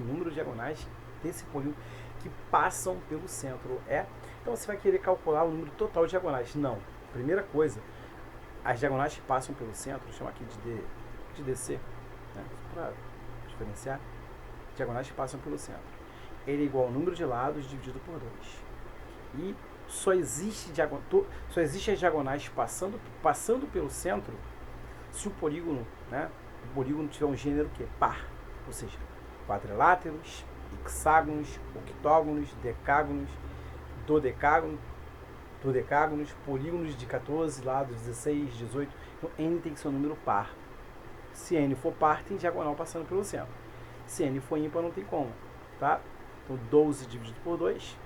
O número de diagonais desse polígono que passam pelo centro é. Então você vai querer calcular o número total de diagonais. Não. Primeira coisa, as diagonais que passam pelo centro, vou chamar aqui de DC, né? Para diferenciar, diagonais que passam pelo centro. Ele é igual ao número de lados dividido por 2. E só existe as diagonais passando pelo centro se o polígono, né? O polígono tiver um gênero que é par, ou seja, quadriláteros, hexágonos, octógonos, decágonos, dodecágonos, polígonos de 14 lados, 16, 18. Então, n tem que ser um número par. Se n for par, tem diagonal passando pelo centro. Se n for ímpar, não tem como. Tá? Então, 12 dividido por 2,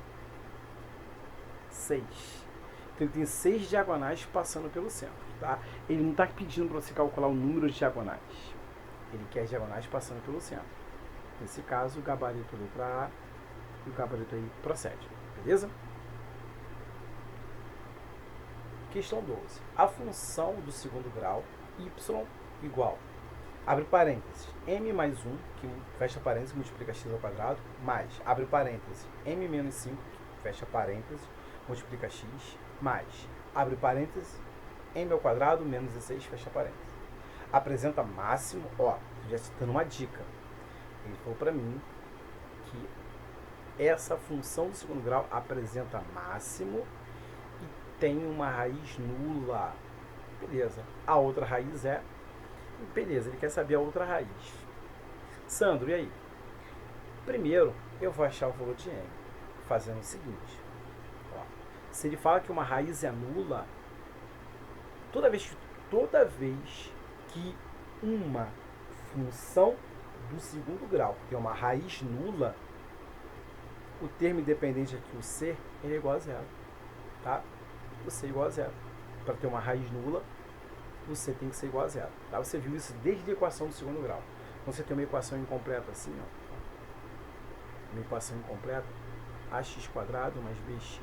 6. Então, ele tem 6 diagonais passando pelo centro. Tá? Ele não está pedindo para você calcular o número de diagonais. Ele quer as diagonais passando pelo centro. Nesse caso, o gabarito letra A e o gabarito aí procede. Beleza? Questão 12. A função do segundo grau, y igual, abre parênteses, m mais 1, que fecha parênteses, multiplica x ao quadrado, mais, abre parênteses, m menos 5, que fecha parênteses, multiplica x, mais, abre parênteses, m ao quadrado, menos 16, fecha parênteses. Apresenta máximo, ó, já citando uma dica. Ele falou para mim que essa função do segundo grau apresenta máximo tem uma raiz nula. Beleza. A outra raiz é... Beleza, ele quer saber a outra raiz. Sandro, e aí? Primeiro, eu vou achar o valor de m, fazendo o seguinte. Ó, se ele fala que uma raiz é nula, toda vez que uma função do segundo grau tem uma raiz nula, o termo independente aqui, o c, ele é igual a zero. Tá? O c é igual a zero. Para ter uma raiz nula, o c tem que ser igual a zero. Tá? Você viu isso desde a equação do segundo grau. Quando você tem uma equação incompleta assim, ó, uma equação incompleta, ax² mais bx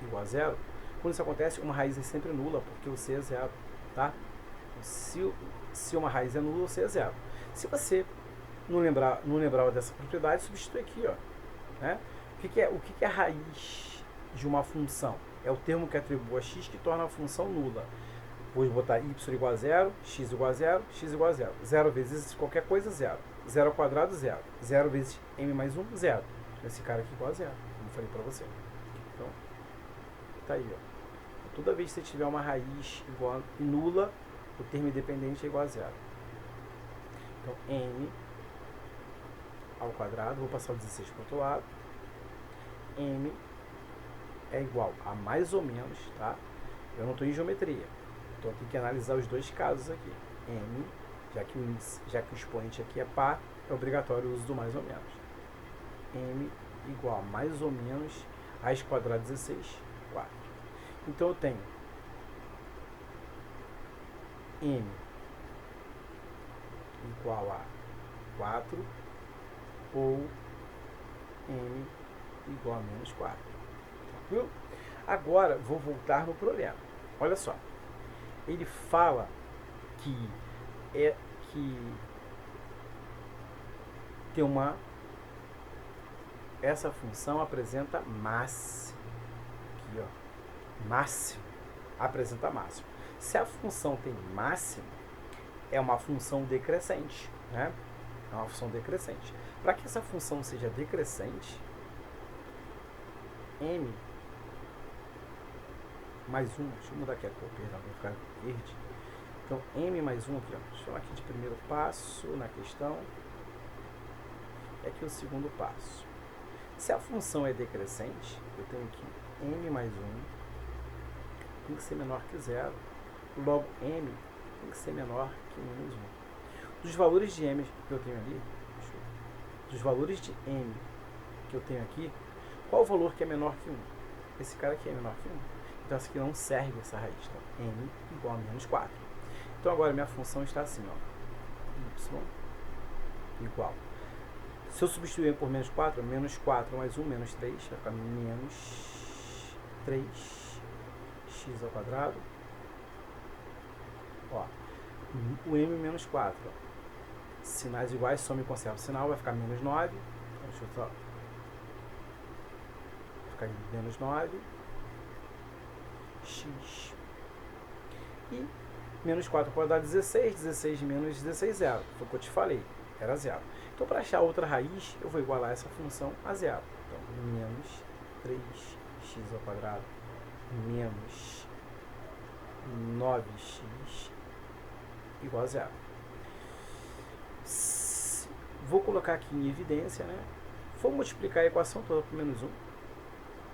igual a zero. Quando isso acontece, uma raiz é sempre nula, porque o c é zero. Tá? Se uma raiz é nula, o c é zero. Se você não lembrava dessa propriedade, substitui aqui, ó, né? O que é a raiz de uma função? É o termo que atribui a x que torna a função nula. Vou botar y igual a zero, x igual a zero, x igual a zero. 0 vezes qualquer coisa, zero. 0 ao quadrado, zero. 0 vezes m mais 1, zero. Esse cara aqui igual a zero, como eu falei para você. Então, tá aí, ó. Toda vez que você tiver uma raiz igual a nula, o termo independente é igual a zero. Então, m ao quadrado, vou passar o 16 para o outro lado. M é igual a mais ou menos, tá? Eu não estou em geometria, então eu tenho que analisar os dois casos aqui. M já que o expoente aqui é par, é obrigatório o uso do mais ou menos. M igual a mais ou menos raiz quadrada 16, 4. Então eu tenho M igual a 4 ou M igual a menos 4. Tranquilo? Agora vou voltar no problema. Olha só. Ele fala que tem essa função apresenta máximo. Aqui, ó. Máximo. Apresenta máximo. Se a função tem máximo, é uma função decrescente, né? É uma função decrescente. Para que essa função seja decrescente, M mais 1, deixa eu mudar aqui a cor, perdão, vai ficar verde. Então, M mais 1 aqui, ó. Deixa eu falar aqui de primeiro passo na questão. É aqui o segundo passo. Se a função é decrescente, eu tenho aqui M mais 1 tem que ser menor que 0. Logo, M tem que ser menor que menos 1. Dos valores de M que eu tenho ali, dos valores de M que eu tenho aqui, qual o valor que é menor que 1? Esse cara aqui é menor que 1. Então, essa aqui não serve essa raiz. Então, M igual a menos 4. Então, agora minha função está assim, ó. Y igual. Se eu substituir M por menos 4, menos 4 mais 1, menos 3, vai ficar menos 3x ao quadrado. Ó, o M menos 4. Ó. Sinais iguais, soma e conserva o sinal, vai ficar menos 9. Então, deixa eu só... Vai ficar menos 9. X. E menos 4 pode dar 16. 16 menos 16, 0. Foi o que eu te falei. Era 0. Então, para achar outra raiz, eu vou igualar essa função a 0. Então, menos 3x ao quadrado menos 9x igual a 0. Vou colocar aqui em evidência, né? Vou multiplicar a equação toda por menos 1.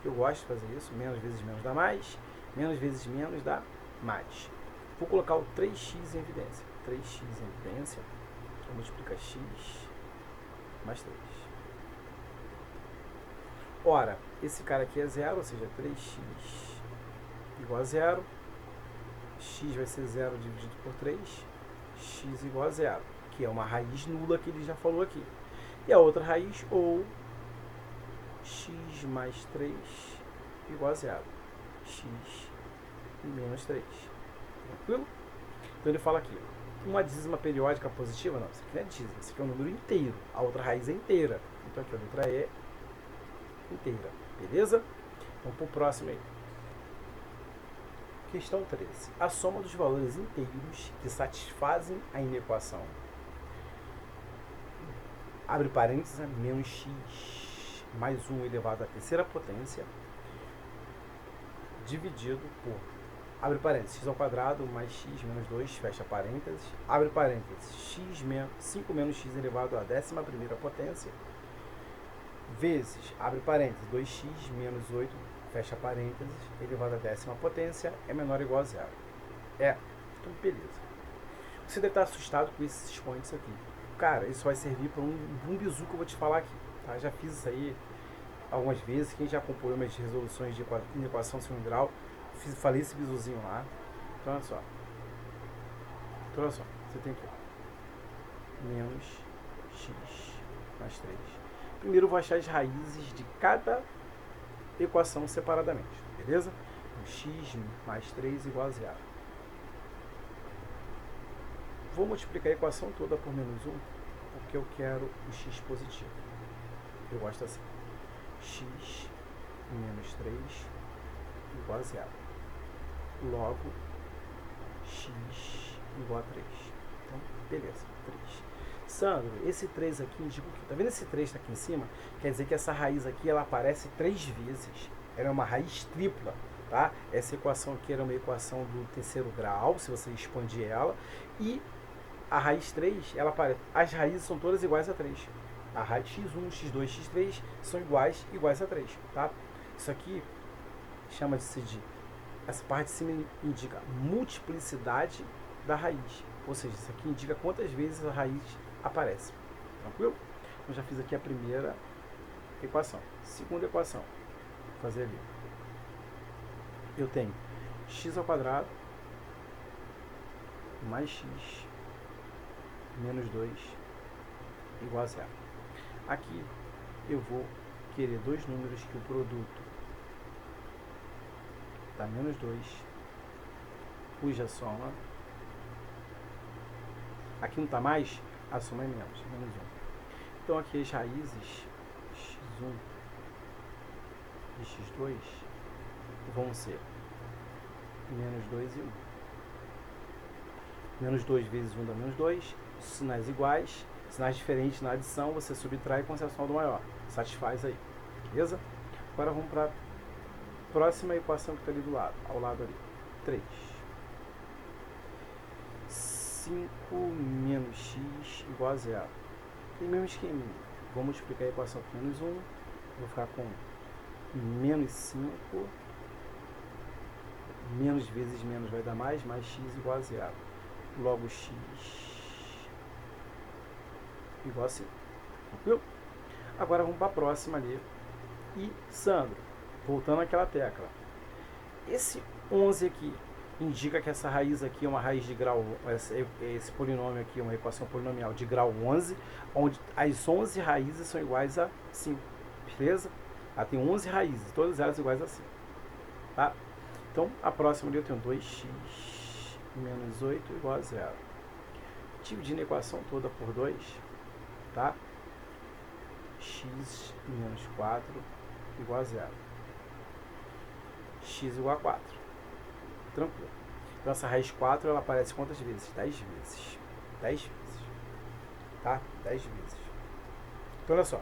Eu gosto de fazer isso. Menos vezes menos dá mais. Menos vezes menos dá mais. Vou colocar o 3x em evidência. 3x em evidência. Vou multiplicar x mais 3. Ora, esse cara aqui é 0, ou seja, 3x igual a 0. X vai ser 0 dividido por 3. X igual a 0, que é uma raiz nula que ele já falou aqui. E a outra raiz, ou x mais 3 igual a 0. X menos 3. Tranquilo? Então ele fala aqui, uma dízima periódica positiva, não, isso aqui não é dízima, isso aqui é um número inteiro. A outra raiz é inteira. Então aqui a letra E inteira. Beleza? Vamos para o próximo aí. Questão 13. A soma dos valores inteiros que satisfazem a inequação. Abre parênteses, menos x mais 1 elevado à terceira potência dividido por, abre parênteses, x ao quadrado mais x menos 2, fecha parênteses, abre parênteses, 5 menos x elevado à 11ª potência, vezes, abre parênteses, 2x menos 8, fecha parênteses, elevado à 10ª potência, é menor ou igual a 0. Então beleza. Você deve estar assustado com esses expoentes aqui. Cara, isso vai servir para um bizu que eu vou te falar aqui. Tá? Já fiz isso aí algumas vezes. Quem já acompanhou minhas resoluções de equação de segundo grau, falei esse bizuzinho lá. Então olha só. Você tem aqui menos x mais 3. Primeiro eu vou achar as raízes de cada equação separadamente, beleza? Então, x mais 3 igual a 0. Vou multiplicar a equação toda por menos 1, porque eu quero o x positivo. Eu gosto assim. X menos 3 igual a 0. Logo, x igual a 3. Então, beleza, 3. Sandro, esse 3 aqui indica o quê? Tá vendo esse 3 tá aqui em cima? Quer dizer que essa raiz aqui, ela aparece 3 vezes. Ela é uma raiz tripla, tá? Essa equação aqui era uma equação do terceiro grau, se você expandir ela. E a raiz 3, ela aparece. As raízes são todas iguais a 3. A raiz x1, x2, x3 são iguais a 3, tá? Isso aqui chama-se de... Essa parte de cima indica multiplicidade da raiz. Ou seja, isso aqui indica quantas vezes a raiz aparece. Tranquilo? Eu já fiz aqui a primeira equação. Segunda equação. Vou fazer ali. Eu tenho x ao quadrado mais x menos 2 igual a zero. Aqui eu vou querer dois números que o produto dá menos 2, cuja soma, aqui não está mais, a soma é menos 1. Então aqui as raízes x1 e x2 vão ser menos 2 e 1. Menos 2 vezes 1 dá menos 2, sinais iguais, sinais diferentes na adição, você subtrai com a soma do maior. Satisfaz aí, beleza? Agora vamos para a próxima equação que está ali do lado, ao lado ali. 3. 5 menos x igual a zero. Tem mesmo esquema. Vou multiplicar a equação por menos 1. Vou ficar com menos 5. Menos vezes menos vai dar mais x igual a zero. Logo x igual a 5. Tranquilo? Agora vamos para a próxima ali. E, Sandro, voltando àquela tecla. Esse 11 aqui indica que essa raiz aqui é uma raiz de grau, esse polinômio aqui é uma equação polinomial de grau 11, onde as 11 raízes são iguais a 5, beleza? Ela tem 11 raízes, todas elas iguais a 5, tá? Então, a próxima ali eu tenho 2x menos 8 igual a zero. Dividindo a equação toda por 2, tá? X menos 4 igual a zero. X igual a 4. Tranquilo. Então essa raiz 4 ela aparece quantas vezes? 10 vezes. 10 vezes. Tá? 10 vezes. Então olha só.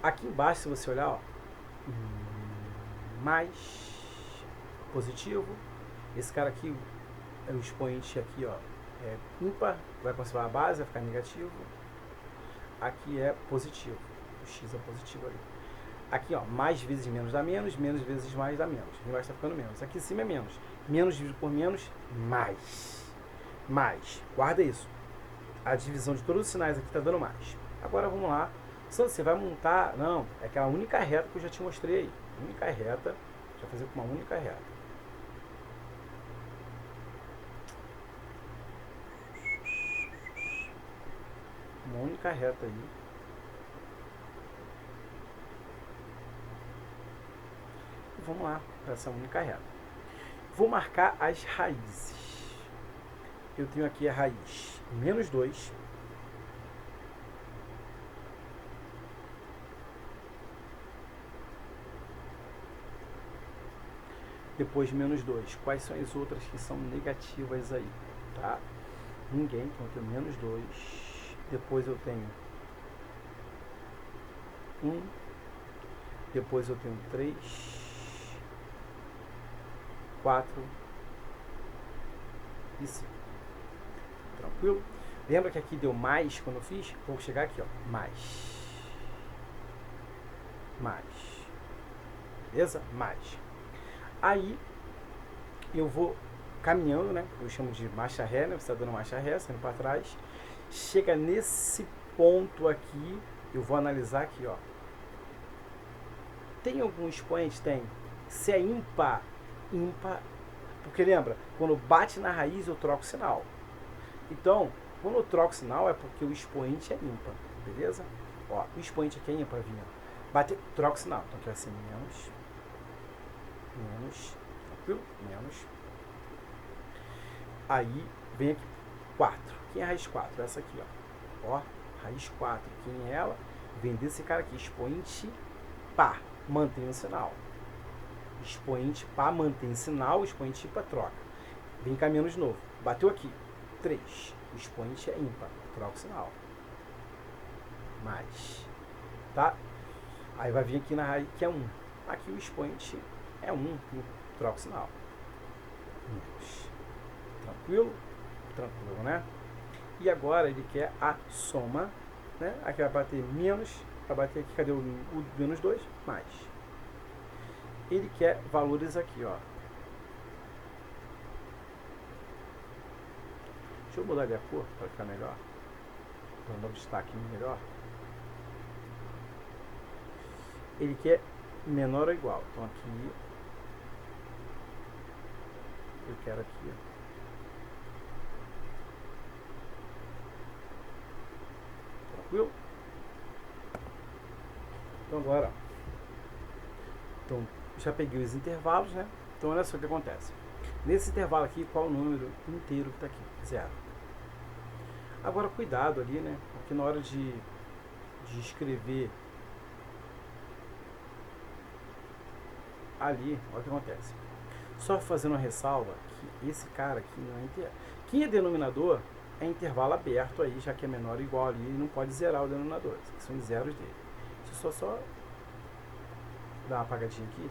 Aqui embaixo, se você olhar, ó, mais positivo. Esse cara aqui, o expoente aqui, ó, é ímpar, vai conservar a base, vai ficar negativo. Aqui é positivo. O x é positivo ali. Aqui, ó, mais vezes menos dá menos, menos vezes mais dá menos. Embaixo está ficando menos. Aqui em cima é menos. Menos dividido por menos, mais. Mais. Guarda isso. A divisão de todos os sinais aqui está dando mais. Agora vamos lá. Sandro, você vai montar... Não, é aquela única reta que eu já te mostrei aí. Única reta. Deixa eu fazer com uma única reta. Uma única reta aí. Vamos lá, para essa única reta. Vou marcar as raízes. Eu tenho aqui a raiz menos 2. Depois menos 2. Quais são as outras que são negativas aí? Tá? Ninguém, então eu tenho menos 2. Depois eu tenho 1. Depois eu tenho 3. 4 e 5. Tranquilo? Lembra que aqui deu mais quando eu fiz? Vou chegar aqui, ó. Mais. Mais. Beleza? Mais. Aí, eu vou caminhando, né? Eu chamo de marcha ré, né? Você está dando marcha ré, saindo para trás. Chega nesse ponto aqui, eu vou analisar aqui, ó. Tem algum expoente? Tem. Se é ímpar, ímpar, porque lembra, quando bate na raiz eu troco sinal. Então, quando eu troco sinal é porque o expoente é ímpar, beleza? Ó, o expoente aqui é ímpar, vinha. Bate, troco sinal. Então aqui vai ser menos, menos, tranquilo? Menos. Aí vem aqui 4. Quem é a raiz 4? Essa aqui, ó. Ó, raiz 4. Quem é ela? Vem desse cara aqui, expoente par, mantém o sinal. Expoente par mantém sinal, expoente ímpar troca. Vem caminhando de novo. Bateu aqui. 3. O expoente é ímpar. Troca o sinal. Mais. Tá? Aí vai vir aqui na raiz que é 1. Aqui o expoente é 1. Troca o sinal. Menos. Tranquilo? Tranquilo, né? E agora ele quer a soma. Né? Aqui vai bater menos. Vai bater aqui. Cadê o menos 2? Mais. Ele quer valores aqui, ó. Deixa Deixa eu mudar ali a cor para ficar melhor. Para dar um destaque melhor. Ele quer menor ou igual. Então aqui eu quero aqui, ó. Tranquilo? Então agora, já peguei os intervalos, né? Então olha só o que acontece. Nesse intervalo aqui, qual o número inteiro que está aqui? 0. Agora cuidado ali, né? Porque na hora de escrever ali, olha o que acontece. Só fazendo uma ressalva que esse cara aqui não é inteiro. Quem é denominador é intervalo aberto aí, já que é menor ou igual ali, e não pode zerar o denominador. Esses são os zeros dele. Deixa eu só dar uma apagadinha aqui.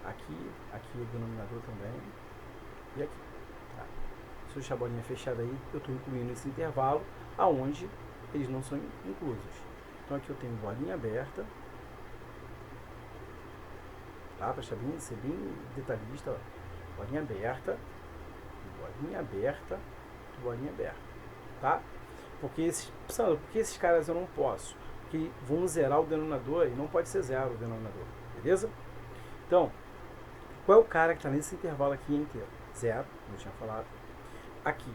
Aqui é o denominador também. E aqui. Tá. Se eu deixar a bolinha fechada aí, eu estou incluindo esse intervalo aonde eles não são inclusos. Então aqui eu tenho bolinha aberta. Tá? Para ser bem detalhista. Ó. Bolinha aberta. Bolinha aberta. Bolinha aberta. Tá? Porque esses caras eu não posso. Porque vão zerar o denominador e não pode ser zero o denominador. Beleza? Então, qual é o cara que está nesse intervalo aqui inteiro? 0, como eu tinha falado. Aqui,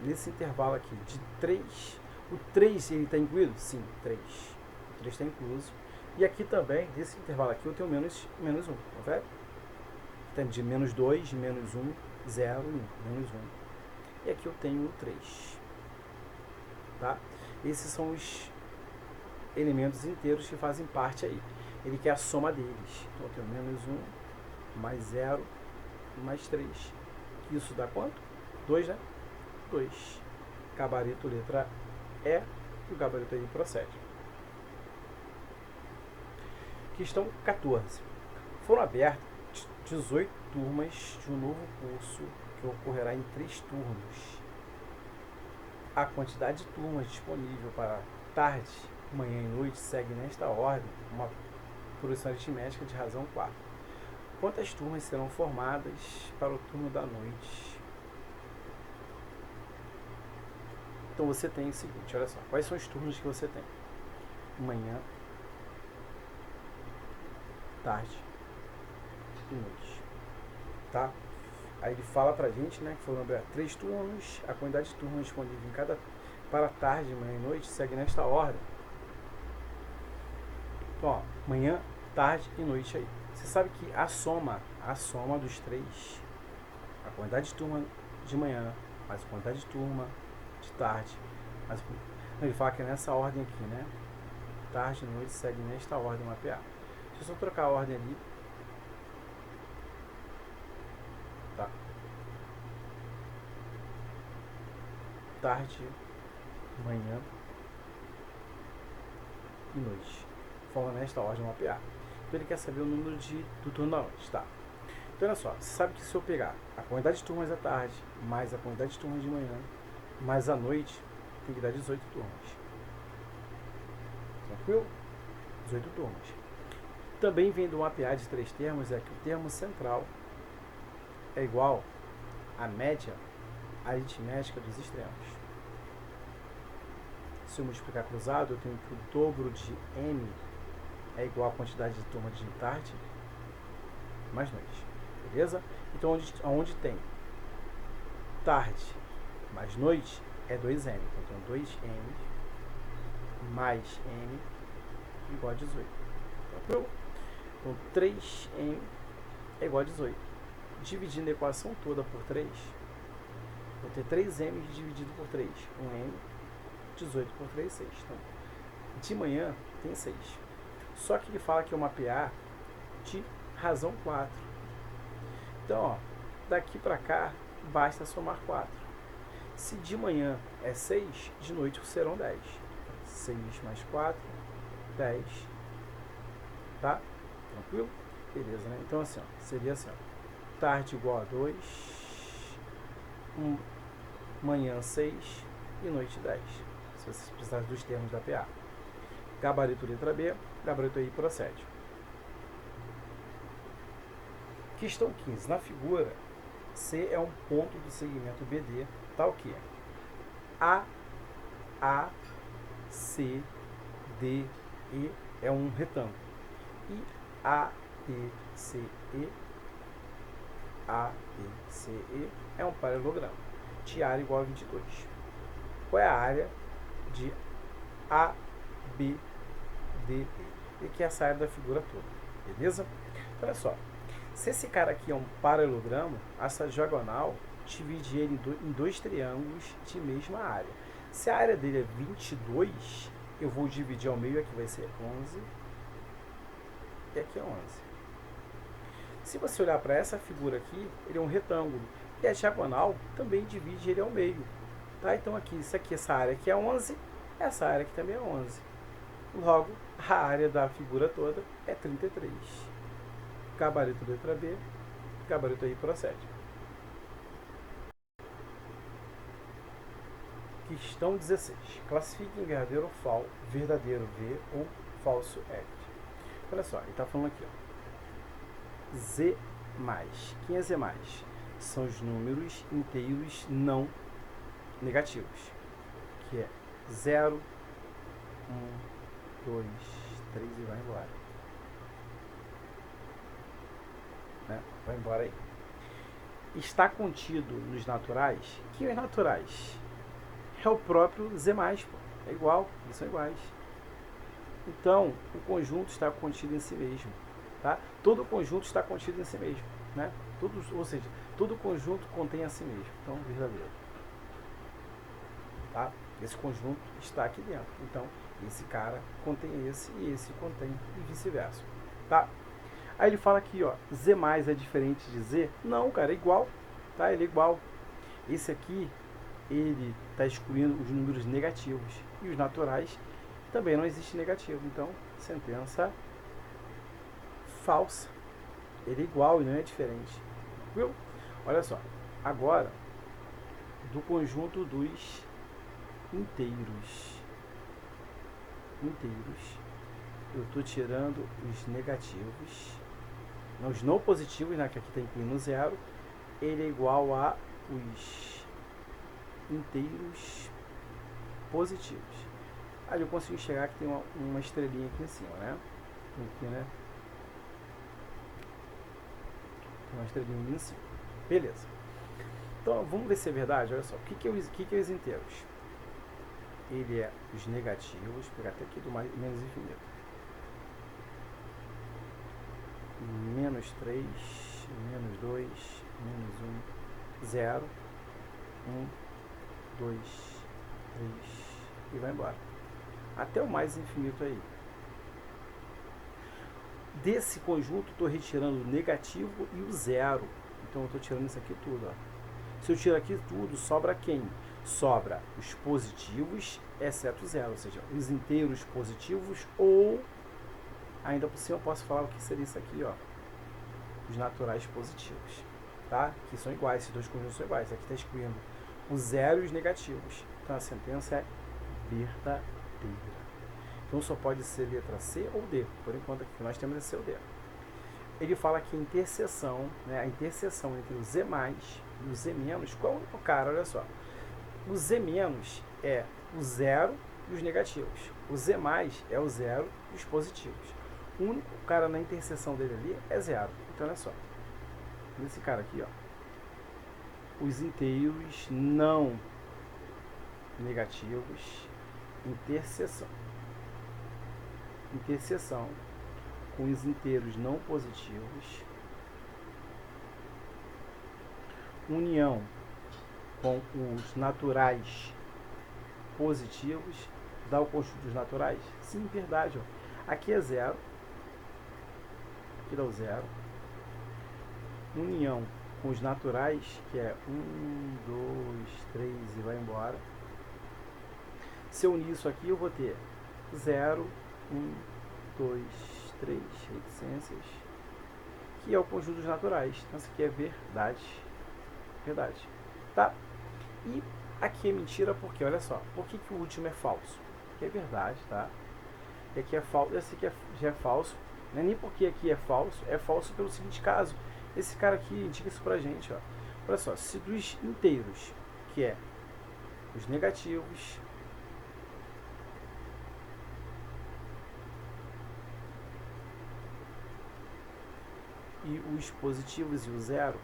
nesse intervalo aqui de 3, o 3 ele está incluído? Sim, 3. O 3 está incluso. E aqui também, nesse intervalo aqui, eu tenho menos 1, tá vendo? Tem de menos 2, menos 1, 0 e 1, menos 1. E aqui eu tenho o 3. Tá? Esses são os elementos inteiros que fazem parte aí. Ele quer a soma deles. Então eu tenho menos 1, mais 0, mais 3. Isso dá quanto? 2, né? 2. Gabarito letra E. E o gabarito aí procede. Questão 14. Foram abertas 18 turmas de um novo curso que ocorrerá em 3 turnos. A quantidade de turmas disponível para tarde, manhã e noite segue nesta ordem, uma progressão aritmética de razão 4. Quantas turmas serão formadas para o turno da noite? Então você tem o seguinte, olha só, quais são os turnos que você tem? Manhã, tarde e noite. Tá? Aí ele fala pra gente, né, que foram 3 turnos, a quantidade de turmas disponível em cada para tarde, manhã e noite segue nesta ordem. Então, ó, manhã, tarde e noite aí. Você sabe que a soma dos 3, a quantidade de turma de manhã, mais a quantidade de turma de tarde, mais ele fala que é nessa ordem aqui, né? Tarde e noite segue nesta ordem mapeada. Deixa eu só trocar a ordem ali. Tá. Tarde, manhã e noite. Forma nesta ordem mapear. Então ele quer saber o número do turno da noite, tá? Então olha só, você sabe que se eu pegar a quantidade de turmas à tarde, mais a quantidade de turmas de manhã, mais a noite, tem que dar 18 turmas. Tranquilo? 18 turmas. Também vem do mapear de 3 termos, é que o termo central é igual à média aritmética dos extremos. Se eu multiplicar cruzado, eu tenho que o dobro de m é igual à quantidade de turma de tarde mais noite. Beleza? Então, onde tem tarde mais noite, é 2m. Então, 2m mais m igual a 18. Tranquilo? Então, 3m é igual a 18. Dividindo a equação toda por 3, vou ter 3m dividido por 3. 1m, 18 por 3, 6. Então, de manhã tem 6. Só que ele fala que é uma PA de razão 4. Então, ó, daqui para cá, basta somar 4. Se de manhã é 6, de noite serão 10. 6 mais 4, 10. Tá? Tranquilo? Beleza, né? Então, assim, ó, seria assim, ó. Tarde igual a 2, manhã 6 e noite 10. Se vocês precisarem dos termos da PA. Gabarito letra B, gabarito aí procede. Questão 15. Na figura, C é um ponto do segmento BD, tal que A, C, D, E é um retângulo. E A, B, C, E, A, B, C, E é um paralelogramo de área igual a 22. Qual é a área de A, B, D, E? E que é essa área da figura toda, beleza? Então, olha só, se esse cara aqui é um paralelogramo, essa diagonal divide ele em dois triângulos de mesma área. Se a área dele é 22, eu vou dividir ao meio, aqui vai ser 11, e aqui é 11. Se você olhar para essa figura aqui, ele é um retângulo, e a diagonal também divide ele ao meio. Tá? Então aqui, essa área aqui é 11, essa área aqui também é 11. Logo, a área da figura toda é 33. Gabarito letra B, gabarito aí procede. Questão 16. Classifique em verdadeiro V ou falso F. Olha só, ele está falando aqui, ó. Z+. Quem é Z+? São os números inteiros não negativos, que é 0, 1, 2, 3 e vai embora. Né? Vai embora aí. Está contido nos naturais. Que os naturais? É o próprio Z+, pô. É igual, eles são iguais. Então, o conjunto está contido em si mesmo. Tá? Todo conjunto está contido em si mesmo. Né? Ou seja, todo conjunto contém a si mesmo. Então, verdadeiro. Tá? Esse conjunto está aqui dentro. Então, esse cara contém esse e esse contém e vice-versa. Tá? Aí ele fala aqui, ó, Z+ é diferente de Z? Não, cara, é igual. Tá? Ele é igual. Esse aqui, ele está excluindo os números negativos. E os naturais também não existe negativo. Então, sentença falsa. Ele é igual e não é diferente. Viu? Olha só. Agora, do conjunto dos inteiros. Eu estou tirando os negativos. Não, os não positivos, né, que aqui está incluindo zero. Ele é igual a os inteiros positivos. Aí eu consigo enxergar que tem uma estrelinha aqui em cima, né? Aqui, né? Tem uma estrelinha ali em cima. Beleza. Então, vamos ver se é verdade. Olha só. O que é os inteiros? Ele é os negativos. Vou pegar até aqui do menos infinito. Menos 3, menos 2, menos 1, 0, 1, 2, 3 e vai embora. Até o mais infinito aí. Desse conjunto, estou retirando o negativo e o zero. Então, eu estou tirando isso aqui tudo. Ó. Se eu tirar aqui tudo, sobra quem? Sobra os positivos, exceto zero. Ou seja, os inteiros positivos ou, ainda por cima, eu posso falar o que seria isso aqui, ó. Os naturais positivos. Tá? Que são iguais, esses dois conjuntos são iguais. Aqui está excluindo os zero e os negativos. Então, a sentença é verdadeira. Então só pode ser letra C ou D. Por enquanto aqui nós temos a C ou D. Ele fala que a interseção, né, a interseção entre o Z+ e o Z-, qual é o cara? Olha só. O Z- é o zero e os negativos. O Z+ é o zero e os positivos. O único cara na interseção dele ali é zero. Então olha só. Nesse cara aqui, ó. Os inteiros não negativos, interseção com os inteiros não positivos, união com os naturais positivos, dá o conjunto dos naturais? Sim, verdade. Ó. Aqui é zero, aqui dá o zero, união com os naturais, que é 1, 2, 3 e vai embora. Se eu unir isso aqui, eu vou ter 0, 1, 2, 3, reticências, que é o conjunto dos naturais. Então, isso aqui é verdade. Verdade. Tá? E aqui é mentira porque, olha só, por que o último é falso? Porque é verdade, tá? E aqui é falso, esse aqui já é falso. Não é nem porque aqui é falso pelo seguinte caso. Esse cara aqui indica isso pra gente, ó. Olha só, se dos inteiros, que é os negativos e os positivos e o zero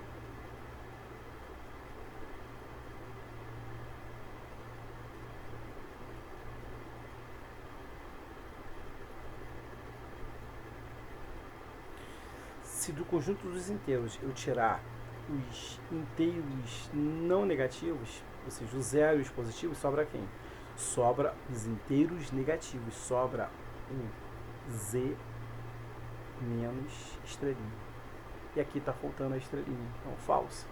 se do conjunto dos inteiros eu tirar os inteiros não negativos, ou seja, o zero e os positivos, sobra quem? Sobra os inteiros negativos, sobra o z menos estrelinha. E aqui está faltando a estrelinha, então falso.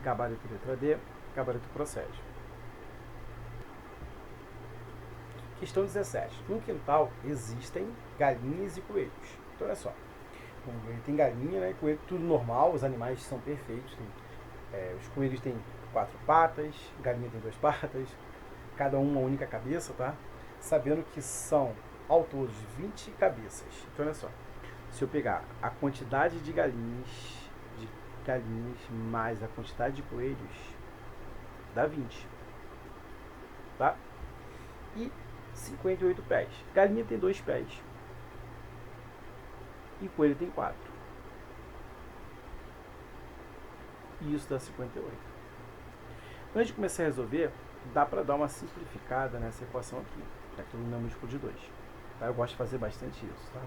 Gabarito letra D, gabarito procede. Questão 17. No quintal existem galinhas e coelhos. Então olha só. Tem galinha, né? Coelho, tudo normal, os animais são perfeitos. Os coelhos têm 4 patas, galinha tem 2 patas, cada uma única cabeça, tá? Sabendo que são ao todo 20 cabeças. Então olha só. Se eu pegar a quantidade de galinhas mais a quantidade de coelhos, dá 20. Tá? E 58 pés. Galinha tem 2 pés. E coelho tem 4. E isso dá 58. Antes de começar a resolver, dá para dar uma simplificada nessa equação aqui. Já que o número é múltiplo de 2. Tá? Eu gosto de fazer bastante isso. Tá?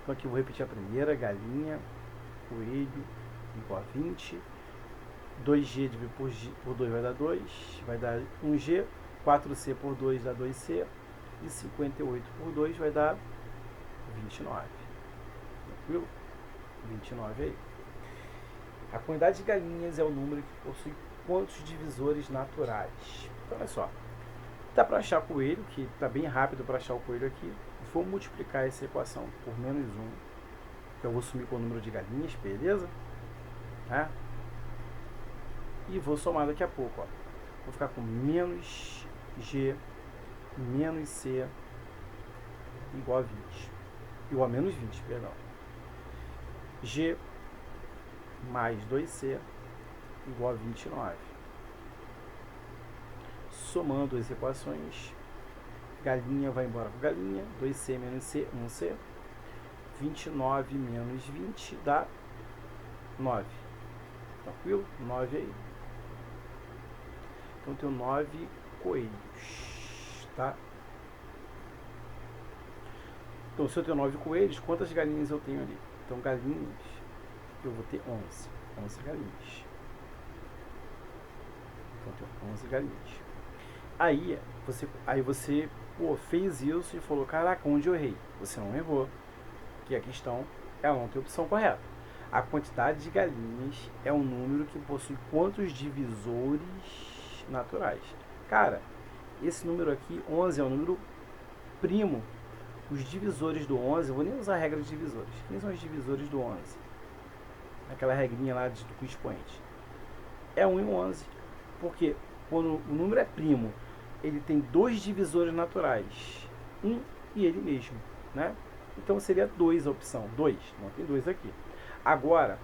Então aqui eu vou repetir a primeira. Galinha, coelho, igual a 20. 2G dividido por 2 vai dar 2. Vai dar 1G. 4C por 2 dá 2C. E 58 por 2 vai dar 29. Tranquilo? 29 aí. A quantidade de galinhas é o número que possui quantos divisores naturais? Então, olha só. Dá para achar o coelho, que está bem rápido para achar o coelho aqui. Vou multiplicar essa equação por menos 1. Que eu vou sumir com o número de galinhas, beleza? Tá? E vou somar daqui a pouco. Ó. Vou ficar com menos G menos C igual a 20. Igual a menos 20, perdão. G mais 2C igual a 29. Somando as equações, galinha vai embora com galinha, 2C menos C, 1C. 29 menos 20 dá 9. Tranquilo? 9 aí. Então eu tenho 9 coelhos, tá? Então se eu tenho 9 coelhos, quantas galinhas eu tenho ali? Então galinhas, eu vou ter 11. 11 galinhas. Então eu tenho 11 galinhas. Aí você fez isso e falou, caraca, onde eu errei? Você não errou. Que a questão, ela não tem opção correta. A quantidade de galinhas é um número que possui quantos divisores naturais? Cara, esse número aqui, 11, é um número primo. Os divisores do 11, eu vou nem usar a regra de divisores. Quem são os divisores do 11? Aquela regrinha lá do expoente. É 1 e 11. Porque quando o número é primo, ele tem 2 divisores naturais. 1 e ele mesmo, né? Então seria 2 a opção. 2, não tem 2 aqui. Agora,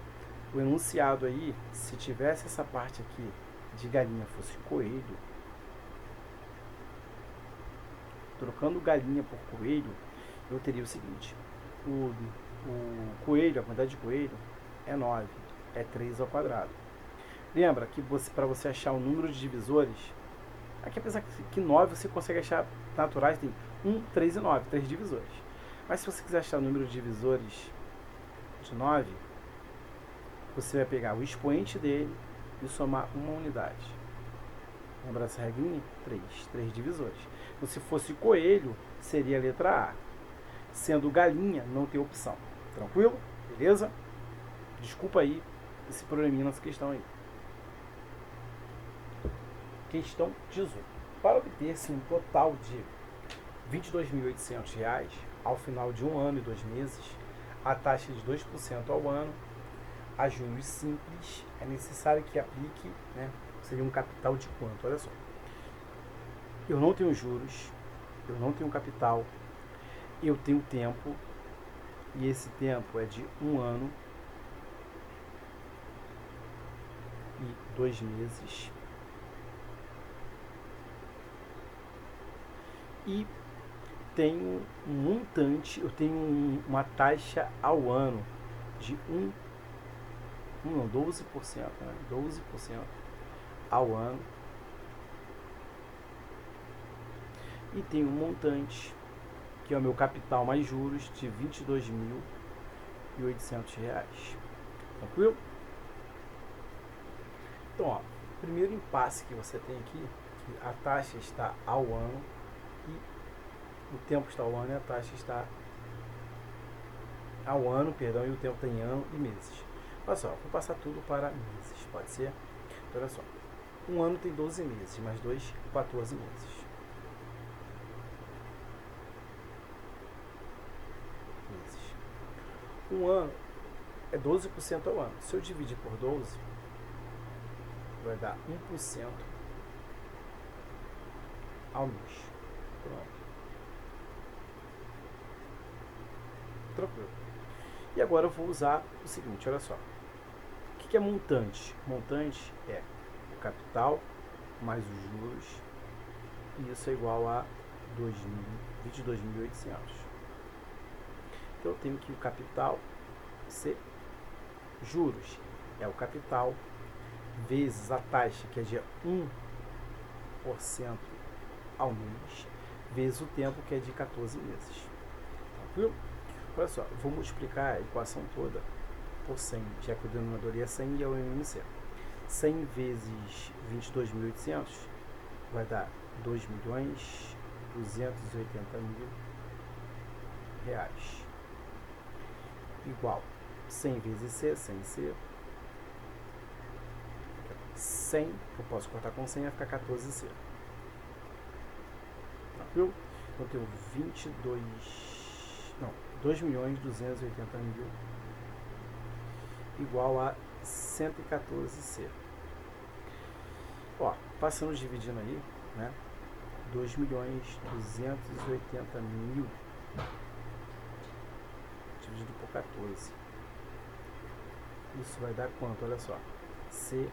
o enunciado aí, se tivesse essa parte aqui de galinha fosse coelho, trocando galinha por coelho, eu teria o seguinte: o coelho, a quantidade de coelho é 9, é 3 ao quadrado. Lembra que para você achar o número de divisores, aqui apesar que 9 você consegue achar naturais, tem 1, 3 e 9, 3 divisores. Mas se você quiser achar o número de divisores de 9, você vai pegar o expoente dele e somar uma unidade. Lembra essa regrinha? 3 divisores. Então, se fosse coelho, seria a letra A. Sendo galinha, não tem opção. Tranquilo? Beleza? Desculpa aí esse probleminha nessa questão aí. Questão 18. Para obter-se um total de R$ 22.800 ao final de 1 ano e 2 meses, a taxa de 2% ao ano, a juros simples, é necessário que aplique, né, seria um capital de quanto? Olha só. Eu não tenho juros, eu não tenho capital, eu tenho tempo, e esse tempo é de 1 ano e 2 meses. E tenho um montante, eu tenho uma taxa ao ano de 12%, né? 12% ao ano. E tenho um montante, que é o meu capital mais juros, de R$ 22.800. Tranquilo? Então, ó, primeiro impasse que você tem aqui, que a taxa está ao ano e o tempo está ao ano e a taxa está ao ano, perdão, e o tempo está em ano e meses. Olha só, vou passar tudo para meses, pode ser? Então, olha só, um ano tem 12 meses, mais 2, 14 meses. Um ano é 12% ao ano. Se eu dividir por 12, vai dar 1% ao mês. Pronto. Tranquilo. E agora eu vou usar o seguinte, olha só. O que é montante? Montante é o capital mais os juros, e isso é igual a 22.800. Então eu tenho que o capital ser juros, é o capital, vezes a taxa, que é de 1% ao mês, vezes o tempo, que é de 14 meses. Tranquilo? Olha só, vou multiplicar a equação toda por 100, já que o denominador é 100 e é o MMC. 100 vezes 22.800 vai dar R$2.280.000. Igual 100 vezes C, 100C. 100, eu posso cortar com 100, vai ficar 14C. Tranquilo? Então eu tenho 2.280.000 igual a 114C. Ó, passando dividindo aí, né? 2.280.000 dividido por 14. Isso vai dar quanto? Olha só. C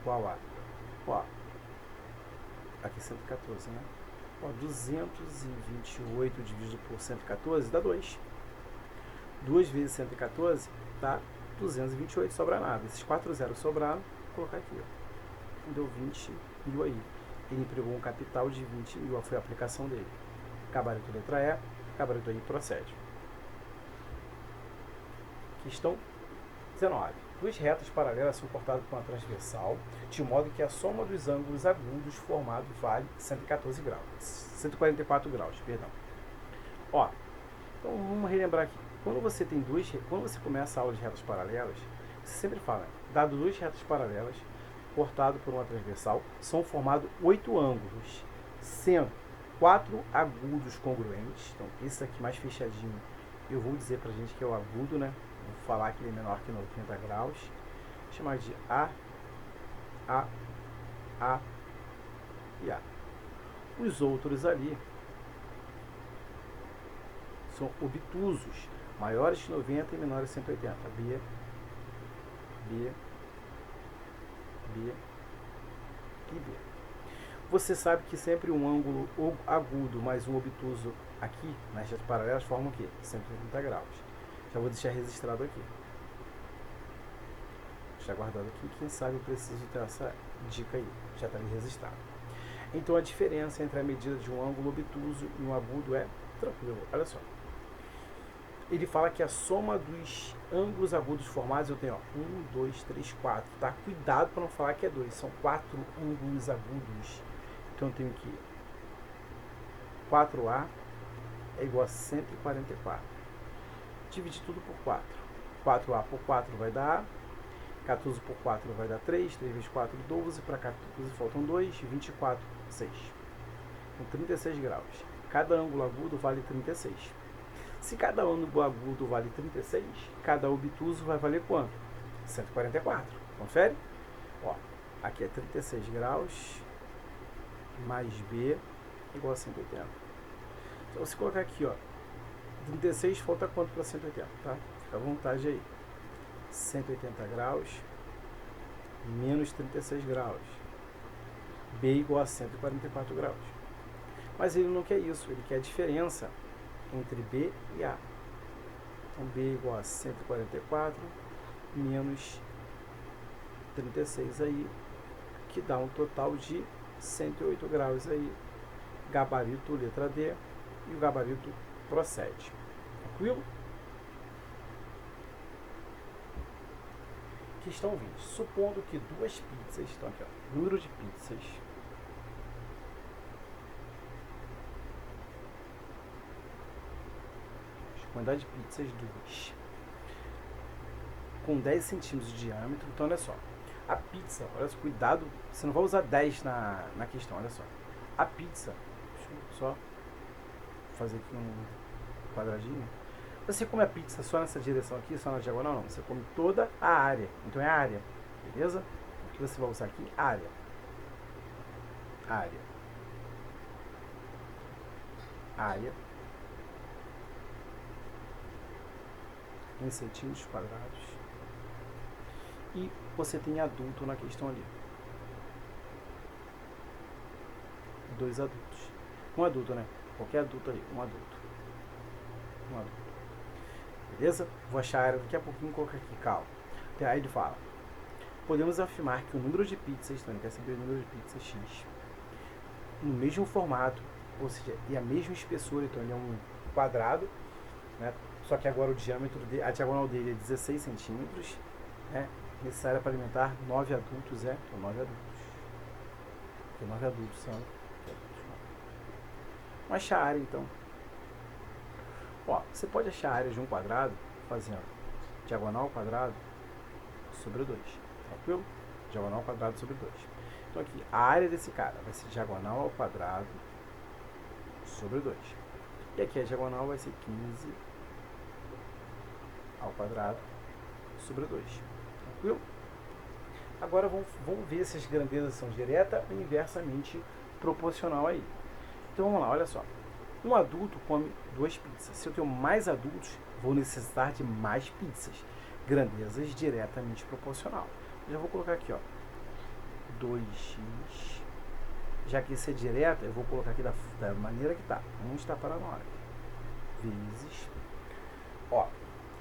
igual a, ó, aqui 114, né? Ó, 228 dividido por 114 dá 2. 2 vezes 114 dá 228, sobra nada. Esses 4 zeros sobraram, vou colocar aqui, ó. Deu 20.000 aí. Ele empregou um capital de 20.000, foi a aplicação dele. Gabarito letra E, gabarito aí procede. Questão 19. Duas retas paralelas são cortadas por uma transversal, de modo que a soma dos ângulos agudos formados vale 114 graus. 144 graus, perdão. Ó, então vamos relembrar aqui. Quando você começa a aula de retas paralelas, você sempre fala, dado duas retas paralelas, cortado por uma transversal, são formados 8 ângulos, sendo 4 agudos congruentes. Então, esse aqui mais fechadinho, eu vou dizer pra gente que é o agudo, né? Vou falar que ele é menor que 90 graus. Vou chamar de A e A. Os outros ali são obtusos, maiores que 90 e menores que 180. B e B. Você sabe que sempre um ângulo agudo mais um obtuso aqui, nas retas paralelas, formam o quê? 180 graus. Já vou deixar registrado aqui. Deixar guardado aqui. Quem sabe eu preciso ter essa dica aí. Já está ali registrado. Então a diferença entre a medida de um ângulo obtuso e um agudo é tranquilo. Olha só. Ele fala que a soma dos ângulos agudos formados, eu tenho, ó, 1, 2, 3, 4, tá? Cuidado para não falar que é 2, são 4 ângulos agudos. Então eu tenho que 4A é igual a 144. Dividir tudo por 4. 4A por 4 vai dar A, 14 por 4 vai dar 3, 3 vezes 4, 12, para 14 faltam 2, 24, 6. Então 36 graus. Cada ângulo agudo vale 36. Se cada ângulo agudo vale 36, cada obtuso vai valer quanto? 144. Confere? Ó, aqui é 36 graus mais B igual a 180. Então, se colocar aqui, ó, 36 falta quanto para 180, tá? Fica à vontade aí. 180 graus menos 36 graus. B igual a 144 graus. Mas ele não quer isso, ele quer a diferença entre B e A. Então B igual a 144 menos 36 aí, que dá um total de 108 graus aí. Gabarito letra D, e o gabarito procede. Tranquilo? Questão 20. Supondo que duas pizzas, estão aqui, ó, número de pizzas quantidade de pizzas 2 com 10 centímetros de diâmetro. Então olha só, a pizza, olha só, cuidado, você não vai usar 10 na questão, olha só, a pizza, deixa eu só fazer aqui um quadradinho. Você come a pizza só nessa direção aqui, só na diagonal? Não, você come toda a área. Então é a área, beleza? O que você vai usar aqui? Área. Área. Área. Em centímetros quadrados. E você tem adulto na questão ali. 2 adultos. Um adulto, né? Qualquer adulto ali. Um adulto. Um adulto. Beleza? Vou achar a área daqui a pouquinho e colocar aqui, calma. Aí ele fala: podemos afirmar que o número de pizzas, então ele quer saber o número de pizzas X, no mesmo formato, ou seja, e a mesma espessura, então ele é um quadrado, né? Só que agora o diâmetro, a diagonal dele é 16 centímetros, né? Necessária para alimentar 9 adultos, então 9 adultos. Porque 9 adultos são. Vamos achar a área então. Ó, você pode achar a área de um quadrado fazendo diagonal ao quadrado sobre 2. Tranquilo? Diagonal ao quadrado sobre 2. Então aqui, a área desse cara vai ser diagonal ao quadrado sobre 2. E aqui a diagonal vai ser 15 ao quadrado sobre 2. Tranquilo? Agora vamos ver se as grandezas são direta ou inversamente proporcional aí. Então vamos lá, olha só. Um adulto come 2 pizzas. Se eu tenho mais adultos, vou necessitar de mais pizzas. Grandezas diretamente proporcional. Eu já vou colocar aqui, ó, 2x. Já que isso é direto, eu vou colocar aqui da maneira que está. 1 está para 9. Vezes. Ó,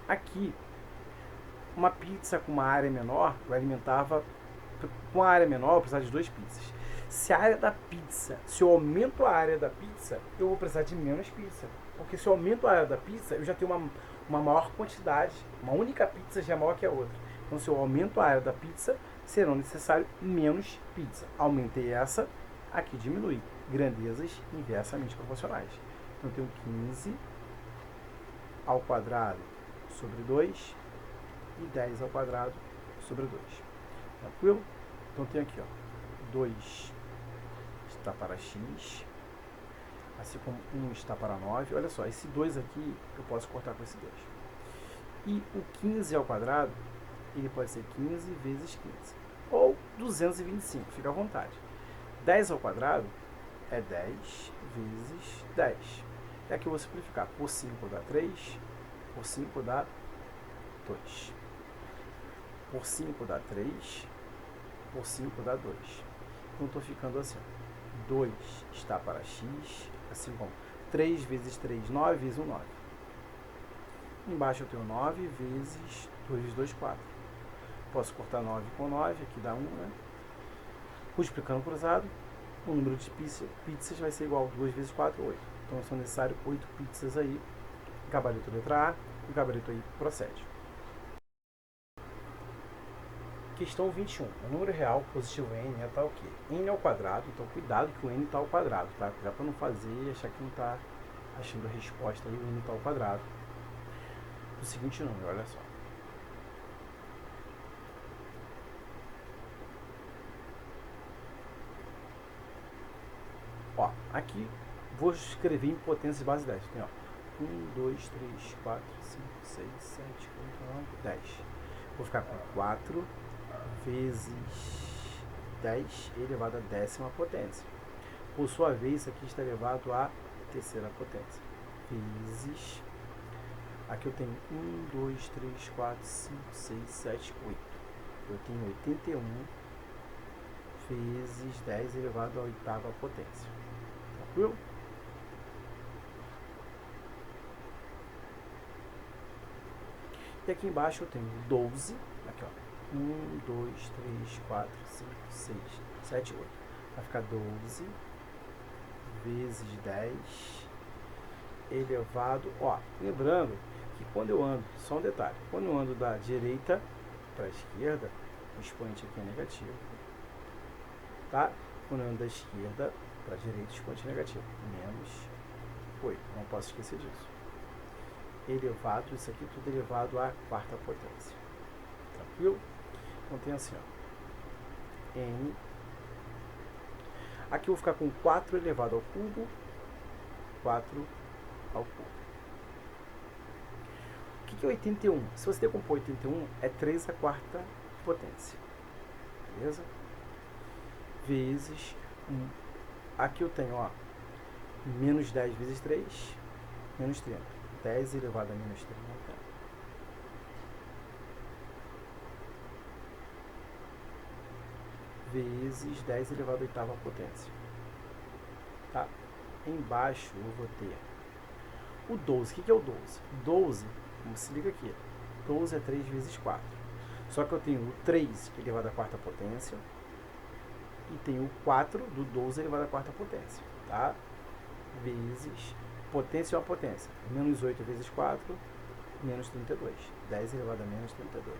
aqui, uma pizza com uma área menor, eu alimentava. Com a área menor, eu precisava de 2 pizzas. Se a área da pizza, se eu aumento a área da pizza, eu vou precisar de menos pizza. Porque se eu aumento a área da pizza, eu já tenho uma maior quantidade. Uma única pizza já é maior que a outra. Então, se eu aumento a área da pizza, serão necessários menos pizza. Aumentei essa, aqui diminui. Grandezas inversamente proporcionais. Então, eu tenho 15 ao quadrado sobre 2 e 10 ao quadrado sobre 2. Tranquilo? Então, eu tenho aqui, ó, 2 está para x, assim como 1 está para 9. Olha só, esse 2 aqui eu posso cortar com esse 2. E o 15 ao quadrado, ele pode ser 15 vezes 15. Ou 225, fica à vontade. 10 ao quadrado é 10 vezes 10. E aqui eu vou simplificar. Por 5 dá 3, por 5 dá 2. Por 5 dá 3, por 5 dá 2. Então estou ficando assim, 2 está para x, assim como 3 vezes 3, 9 vezes 1, 9. Embaixo eu tenho 9 vezes 2 vezes 2, 4. Posso cortar 9 com 9, aqui dá 1, né? Multiplicando cruzado, o número de pizzas vai ser igual a 2 vezes 4, 8. Então são necessários 8 pizzas aí. Gabarito letra A, e o gabarito aí procede. Questão 21. O número real positivo n é tal que n ao quadrado, então cuidado que o n está ao quadrado, tá? Já para não fazer e achar que não está achando a resposta aí, o n está ao quadrado. O seguinte número, olha só. Ó, aqui vou escrever em potência de base 10. Tem, ó, 1, 2, 3, 4, 5, 6, 7, 8, 9, 10. Vou ficar com 4 vezes 10 elevado à 10ª potência. Por sua vez, isso aqui está elevado à 3ª potência. Vezes, aqui eu tenho 1, 2, 3, 4, 5, 6, 7, 8. Eu tenho 81 vezes 10 elevado à 8ª potência. Tranquilo? que aqui embaixo eu tenho 12, aqui ó, 1, 2, 3, 4, 5, 6, 7, 8. Vai ficar 12 vezes 10 elevado, ó, lembrando que quando eu ando, só um detalhe, quando eu ando da direita para a esquerda, o expoente aqui é negativo, tá? Quando eu ando da esquerda para a direita, o expoente é negativo, menos 8, não posso esquecer disso. Elevado, isso aqui tudo elevado à quarta potência, tranquilo? Então tem assim, ó, n, aqui eu vou ficar com 4 elevado ao cubo, 4 ao cubo. O que é 81? Se você decompor 81, é 3 à quarta potência, beleza? Vezes 1. Aqui eu tenho, ó, menos 10 vezes 3, menos 30. 10 elevado a menos 30. Vezes 10 elevado à oitava potência. Tá? Embaixo eu vou ter o 12. O que é o 12? 12, se liga aqui. 12 é 3 vezes 4. Só que eu tenho o 3 que é elevado à quarta potência. E tenho o 4 do 12 elevado à quarta potência. Tá? Vezes potência ou a potência. Menos 8 vezes 4, menos 32. 10 elevado a menos 32.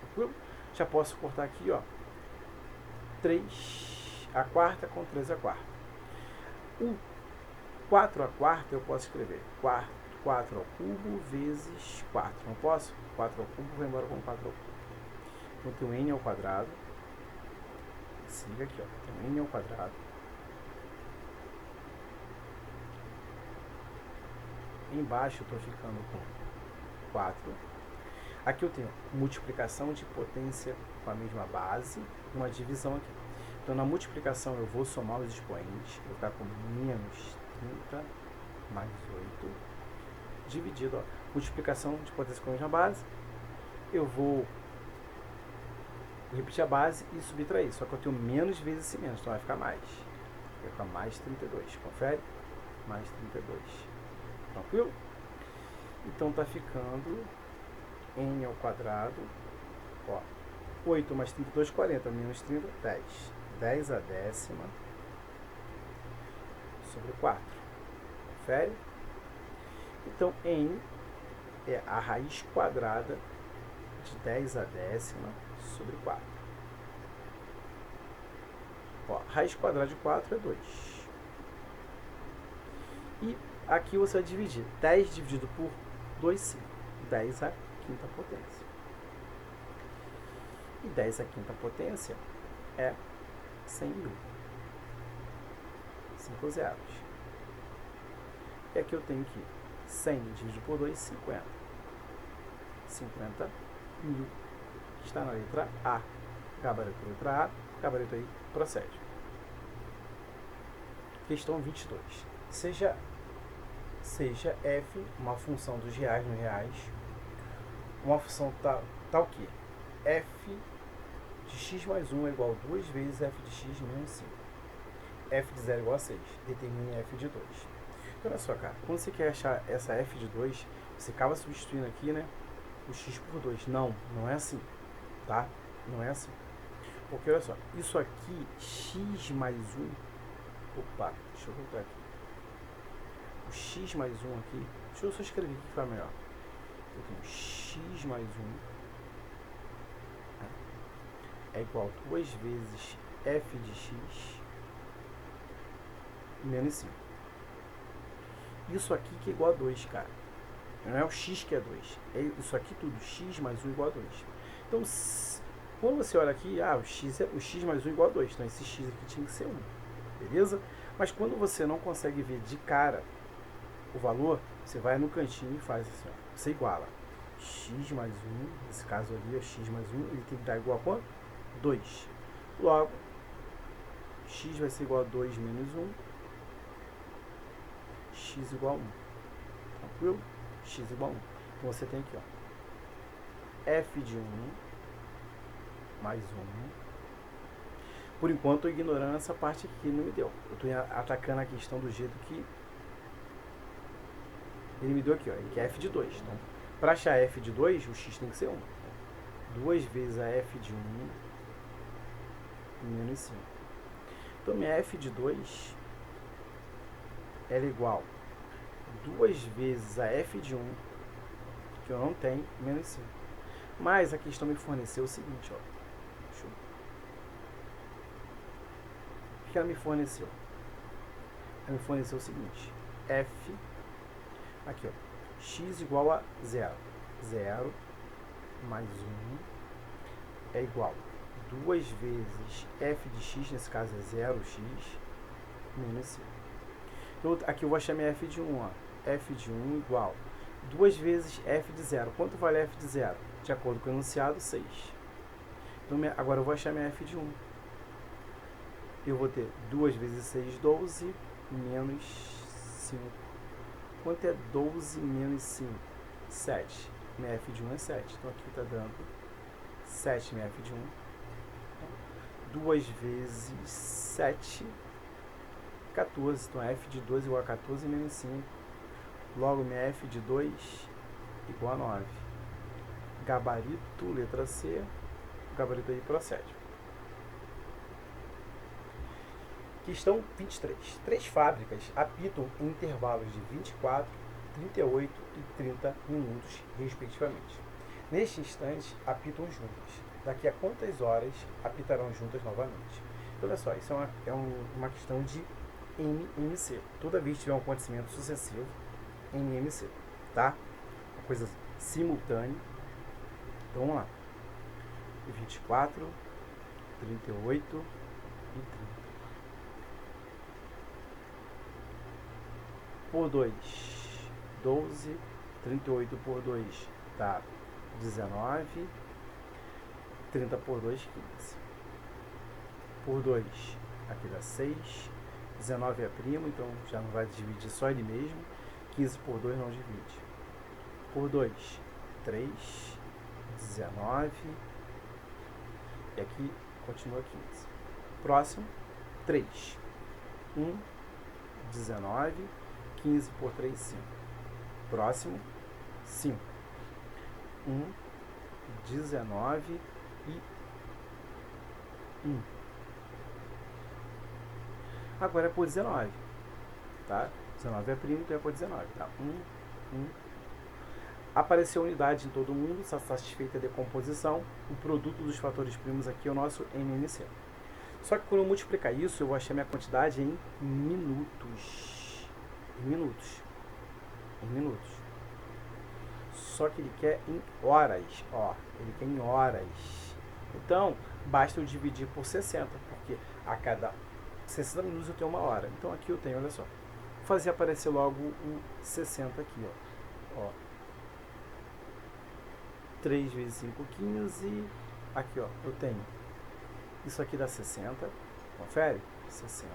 Tranquilo? Já posso cortar aqui, ó. 3 a quarta com 3 a quarta. O 4 a quarta eu posso escrever 4 ao cubo vezes 4. Não posso? 4 ao cubo vai embora com 4 ao cubo. Então eu tenho n ao quadrado. Se liga aqui, ó. Tenho n ao quadrado. Embaixo eu estou ficando com 4. Aqui eu tenho multiplicação de potência com a mesma base, uma divisão aqui. Então na multiplicação eu vou somar os expoentes, eu vou ficar com menos 30 mais 8, dividido, ó, multiplicação de potência com a mesma base, eu vou repetir a base e subtrair, só que eu tenho menos vezes esse menos, então vai ficar mais. Vai ficar mais 32, confere? Mais 32. Tranquilo? Então tá ficando n ao quadrado, ó, 8 mais 32, 40, menos 30, 10. 10 a décima sobre 4. Confere? Então, n é a raiz quadrada de 10 a décima sobre 4. Ó, raiz quadrada de 4 é 2. E aqui você vai dividir 10 dividido por 2, 5. 10 a quinta potência. E 10 a quinta potência é 100 mil. 5 zeros. E aqui eu tenho que 100 dividido por 2, 50. 50 mil. Está na letra A. Gabarito letra A. Gabarito aí procede. Questão 22. Seja f uma função dos reais no reais, uma função tal que f de x mais 1 é igual a 2 vezes f de x menos 5. F de 0 é igual a 6. Determine f de 2. Então, olha só, cara. Quando você quer achar essa f de 2, você acaba substituindo aqui, né, o x por 2. Não é assim. Tá? Não é assim. Porque, olha só. Isso aqui, x mais 1... Opa, deixa eu voltar aqui. O x mais 1 aqui... Deixa eu só escrever aqui que fica melhor. Eu tenho x mais 1... é igual a 2 vezes f de x menos 5. Isso aqui que é igual a 2, cara. Não é o x que é 2. É isso aqui tudo, x mais 1 igual a 2. Então, quando você olha aqui, o x mais 1 igual a 2. Então, esse x aqui tinha que ser 1. Beleza? Mas quando você não consegue ver de cara o valor, você vai no cantinho e faz assim, ó. Você iguala x mais 1, nesse caso ali é x mais 1, ele tem que dar igual a quanto? 2. Logo, x vai ser igual a 2 menos 1, x igual a 1. Tranquilo? X igual a 1. Então você tem aqui, ó, f de 1 mais 1. Por enquanto, eu estou ignorando essa parte aqui que ele não me deu. Eu estou atacando a questão do jeito que ele me deu aqui, ó. Ele quer f de 2. Então, Para achar f de 2, o x tem que ser 1. 2 vezes a f de 1 menos 5. Então, minha f de 2 ela é igual a 2 vezes a f de 1, que eu não tenho, menos 5. Mas a questão me forneceu o seguinte, ó. O que ela me forneceu? Ela me forneceu o seguinte, f, aqui ó, x igual a 0. 0 mais 1 é igual a 2 vezes f de x, nesse caso é 0x, menos 5. Então, aqui eu vou achar minha f de 1, ó. F de 1 igual a 2 vezes f de 0. Quanto vale f de 0? De acordo com o enunciado, 6. Então, agora eu vou achar minha f de 1. Eu vou ter 2 vezes 6, 12, menos 5. Quanto é 12 menos 5? 7. Minha f de 1 é 7. Então, aqui está dando 7 minha f de 1. 2 vezes 7, 14. Então, f de 2 igual a 14 menos 5. Logo, minha f de 2 igual a 9. Gabarito, letra C. O gabarito aí procede. Questão 23. 3 fábricas apitam em intervalos de 24, 38 e 30 minutos, respectivamente. Neste instante, apitam juntas. Daqui a quantas horas apitarão juntas novamente? Então, olha só, isso é uma questão de MMC. Toda vez que tiver um acontecimento sucessivo, MMC, tá? Uma coisa simultânea. Então, vamos lá. 24, 38 e 30. Por 2, 12, 38 por 2 dá 19, 30 por 2, 15. Por 2, aqui dá 6, 19 é primo, então já não vai dividir só ele mesmo, 15 por 2 não divide. Por 2, 3, 19, e aqui continua 15. Próximo, 3, 1, 19, 15 por 3, 5. Próximo, 5. 1, 19 e 1. Agora é por 19. Tá? 19 é primo, então é por 19. Tá? 1, 1. Apareceu unidade em todo mundo, está satisfeita a decomposição. O produto dos fatores primos aqui é o nosso MMC. Só que quando eu multiplicar isso, eu vou achar minha quantidade em minutos. Em minutos. Só que ele quer em horas, ó. Ele quer em horas. Então, basta eu dividir por 60, porque a cada 60 minutos eu tenho 1 hora. Então, aqui eu tenho, olha só. Vou fazer aparecer logo o 60 aqui, ó. 3 vezes 5, 15. Aqui, ó, eu tenho. Isso aqui dá 60. Confere? 60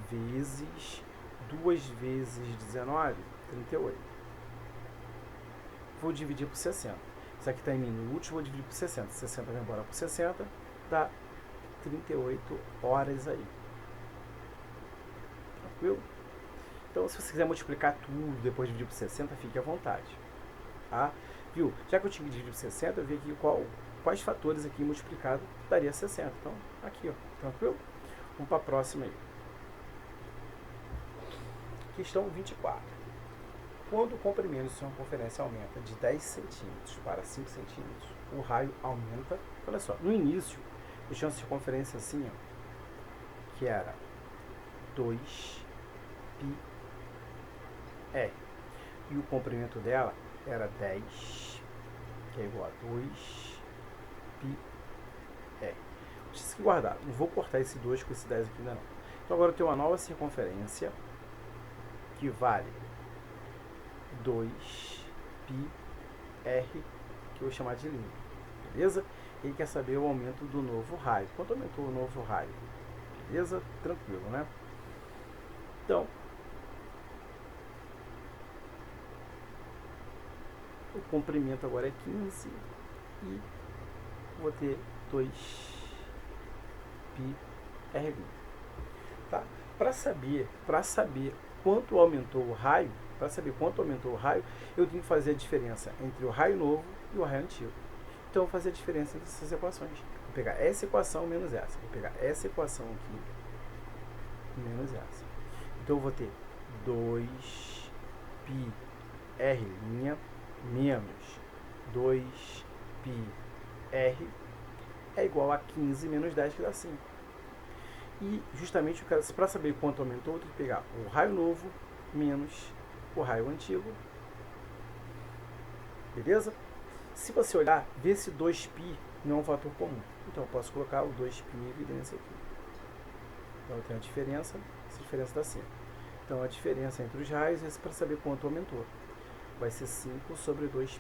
vezes 2 vezes 19, 38. Vou dividir por 60. Isso aqui está em minutos, vou dividir por 60. 60 vai embora por 60, dá 38 horas aí. Tranquilo? Então, se você quiser multiplicar tudo, depois dividir por 60, fique à vontade. Tá? Viu? Já que eu tive que dividir por 60, eu vi aqui quais fatores aqui multiplicado daria 60. Então, aqui, ó. Tranquilo? Vamos para a próxima aí. Questão 24. Quando o comprimento de circunferência aumenta de 10 centímetros para 5 centímetros, o raio aumenta. Olha só, no início, eu tinha uma circunferência assim, ó, que era 2πr. E o comprimento dela era 10, que é igual a 2πr. Preciso que guardar. Não vou cortar esse 2 com esse 10 aqui ainda não. Então agora eu tenho uma nova circunferência que vale 2πr, que eu vou chamar de linha. Beleza? Ele quer saber o aumento do novo raio. Quanto aumentou o novo raio? Beleza? Tranquilo, né? Então, o comprimento agora é 15 e vou ter 2πr. Tá? Para saber quanto aumentou o raio, Para saber quanto aumentou o raio, eu tenho que fazer a diferença entre o raio novo e o raio antigo. Então, eu vou fazer a diferença entre essas equações. Vou pegar essa equação menos essa. Vou pegar essa equação aqui menos essa. Então, eu vou ter 2πr' menos 2πr é igual a 15 menos 10, que dá 5. E, justamente, para saber quanto aumentou, eu tenho que pegar o raio novo menos o raio antigo. Beleza? Se você olhar, vê se 2π não é um fator comum. Então, eu posso colocar o 2π em evidência aqui. Então, eu tenho a diferença, essa diferença dá 5. Então, a diferença entre os raios é para saber quanto aumentou. Vai ser 5 sobre 2π.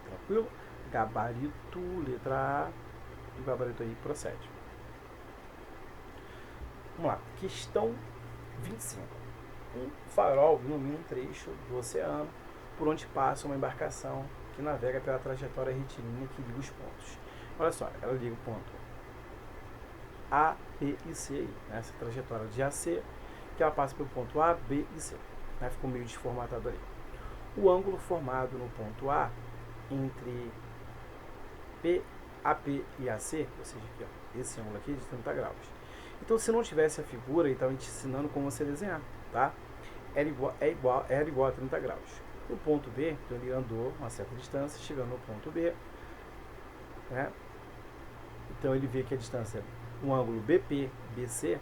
Tranquilo? Gabarito, letra A. E o gabarito aí procede. Vamos lá. Questão 25. Um farol ilumina um trecho do oceano por onde passa uma embarcação que navega pela trajetória retilínea que liga os pontos. Olha só, ela liga o ponto A, B e C, né? Essa trajetória de AC, que ela passa pelo ponto A, B e C. Né? Ficou meio desformatado ali. O ângulo formado no ponto A entre AP e AC, ou seja, aqui, ó, esse ângulo aqui é de 30 graus. Então, se não tivesse a figura, ele estava te ensinando como você desenhar, tá? Era igual a 30 graus. No ponto B, então ele andou uma certa distância, chegando no ponto B, né? Então ele vê que a distância, o ângulo BP-BC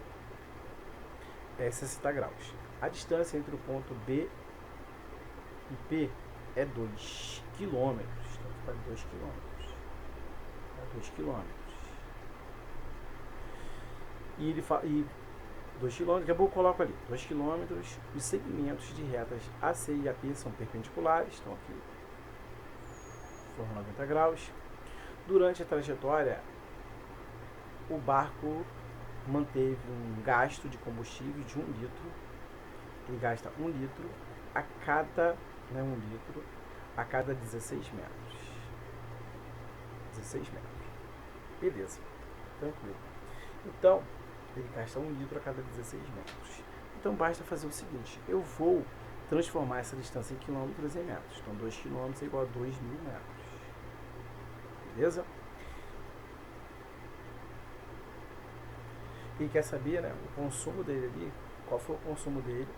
é 60 graus. A distância entre o ponto B e P é 2 km. Então faz 2 km. 2 km. E ele fala, 2 km, daqui a pouco eu coloco ali, 2 km, os segmentos de retas AC e AP são perpendiculares, estão aqui, formam 90 graus. Durante a trajetória, o barco manteve um gasto de combustível de 1 litro, ele gasta 1 litro a cada, 1 litro a cada 16 metros. 16 metros. Beleza, tranquilo. Então, ele gasta 1 litro a cada 16 metros. Então, basta fazer o seguinte, eu vou transformar essa distância em quilômetros em metros. Então, 2 km é igual a 2.000 metros. Beleza? E quer saber, né, o consumo dele ali, qual foi o consumo dele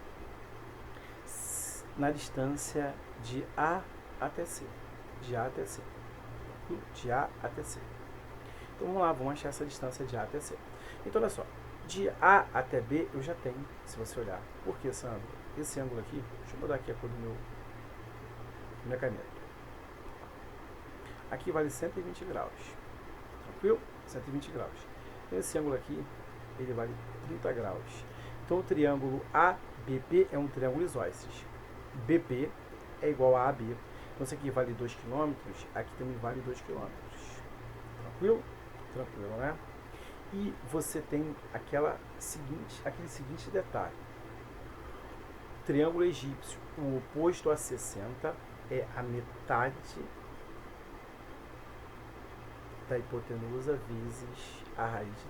na distância de A até C. De A até C. De A até C. Então, vamos lá, vamos achar essa distância de A até C. Então, olha só. De A até B eu já tenho, se você olhar. Por que esse ângulo? Esse ângulo aqui, deixa eu mudar aqui a cor da minha caneta. Aqui vale 120 graus. Tranquilo? 120 graus. Esse ângulo aqui, ele vale 30 graus. Então o triângulo ABP é um triângulo isósceles. BP é igual a AB. Então esse aqui vale 2 km, aqui também vale 2 km. Tranquilo? Tranquilo, né? E você tem aquele seguinte detalhe. Triângulo egípcio, o oposto a 60 é a metade da hipotenusa vezes a raiz de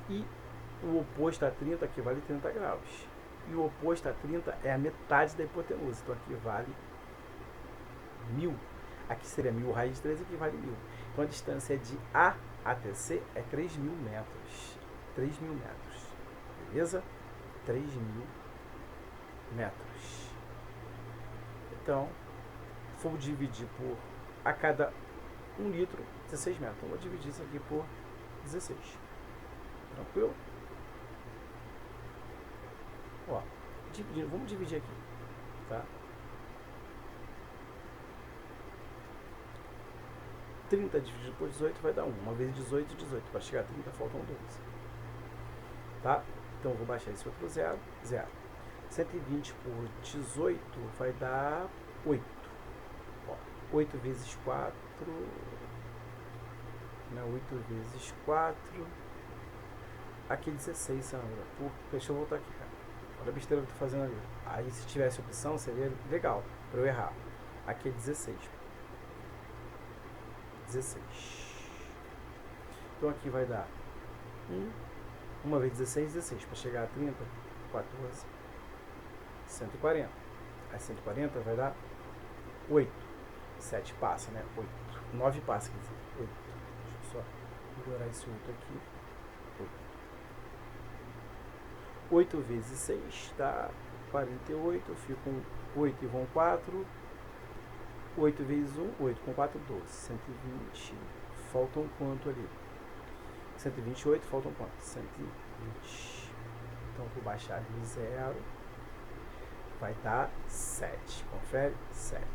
3. E o oposto a 30 aqui vale 30 graus. E o oposto a 30 é a metade da hipotenusa. Então aqui vale 1000. Aqui seria 1000 raiz de 3, aqui vale 1000. Então a distância de A até C é 3.000 metros. 3.000 metros. Beleza? 3.000 metros. Então, vou dividir por a cada 1 litro, 16 metros. Então, vou dividir isso aqui por 16. Tranquilo? Ó, vamos dividir aqui, tá? 30 dividido por 18 vai dar 1. 1 vezes 18, 18. Para chegar a 30, faltam 12. Tá? Então, eu vou baixar esse outro zero. 120 por 18 vai dar 8. Ó, 8 vezes 4... Não, 8 vezes 4... Aqui 16, Sandra. Deixa eu voltar aqui, cara. Olha a besteira que eu tô fazendo ali. Aí, se tivesse opção, seria legal para eu errar. Aqui é 16. 16. Então aqui vai dar 1 vezes 16, 16. Para chegar a 30, 14, 140. Aí 140 vai dar 8. 7 passa, né? 8. 9 passa, quer dizer, 8. Deixa eu só melhorar esse 8 aqui. 8. 8 vezes 6 dá 48. Ficam 8 e vão 4. 8 vezes 1, 8 com 4, 12. 120. Faltam quanto ali? 128, faltam quanto? 120. Então, vou baixar de 0. Vai dar 7. Confere? 7.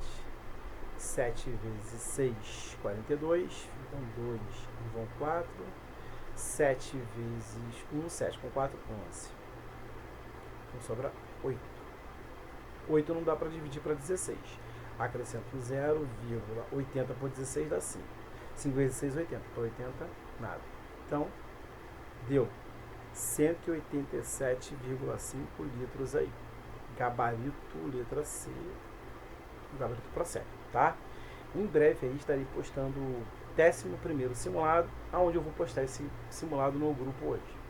7 vezes 6, 42. Ficam 2 e vão 4. 7 vezes 1, 7 com 4, 11. Então, sobra 8. 8 não dá para dividir para 16. Acrescento 0,80 por 16 dá 5. 5 vezes 6, 80. Por 80, nada. Então, deu 187,5 litros aí. Gabarito, letra C. Gabarito prossegue, tá? Em breve aí estarei postando o 11º simulado, onde eu vou postar esse simulado no grupo hoje.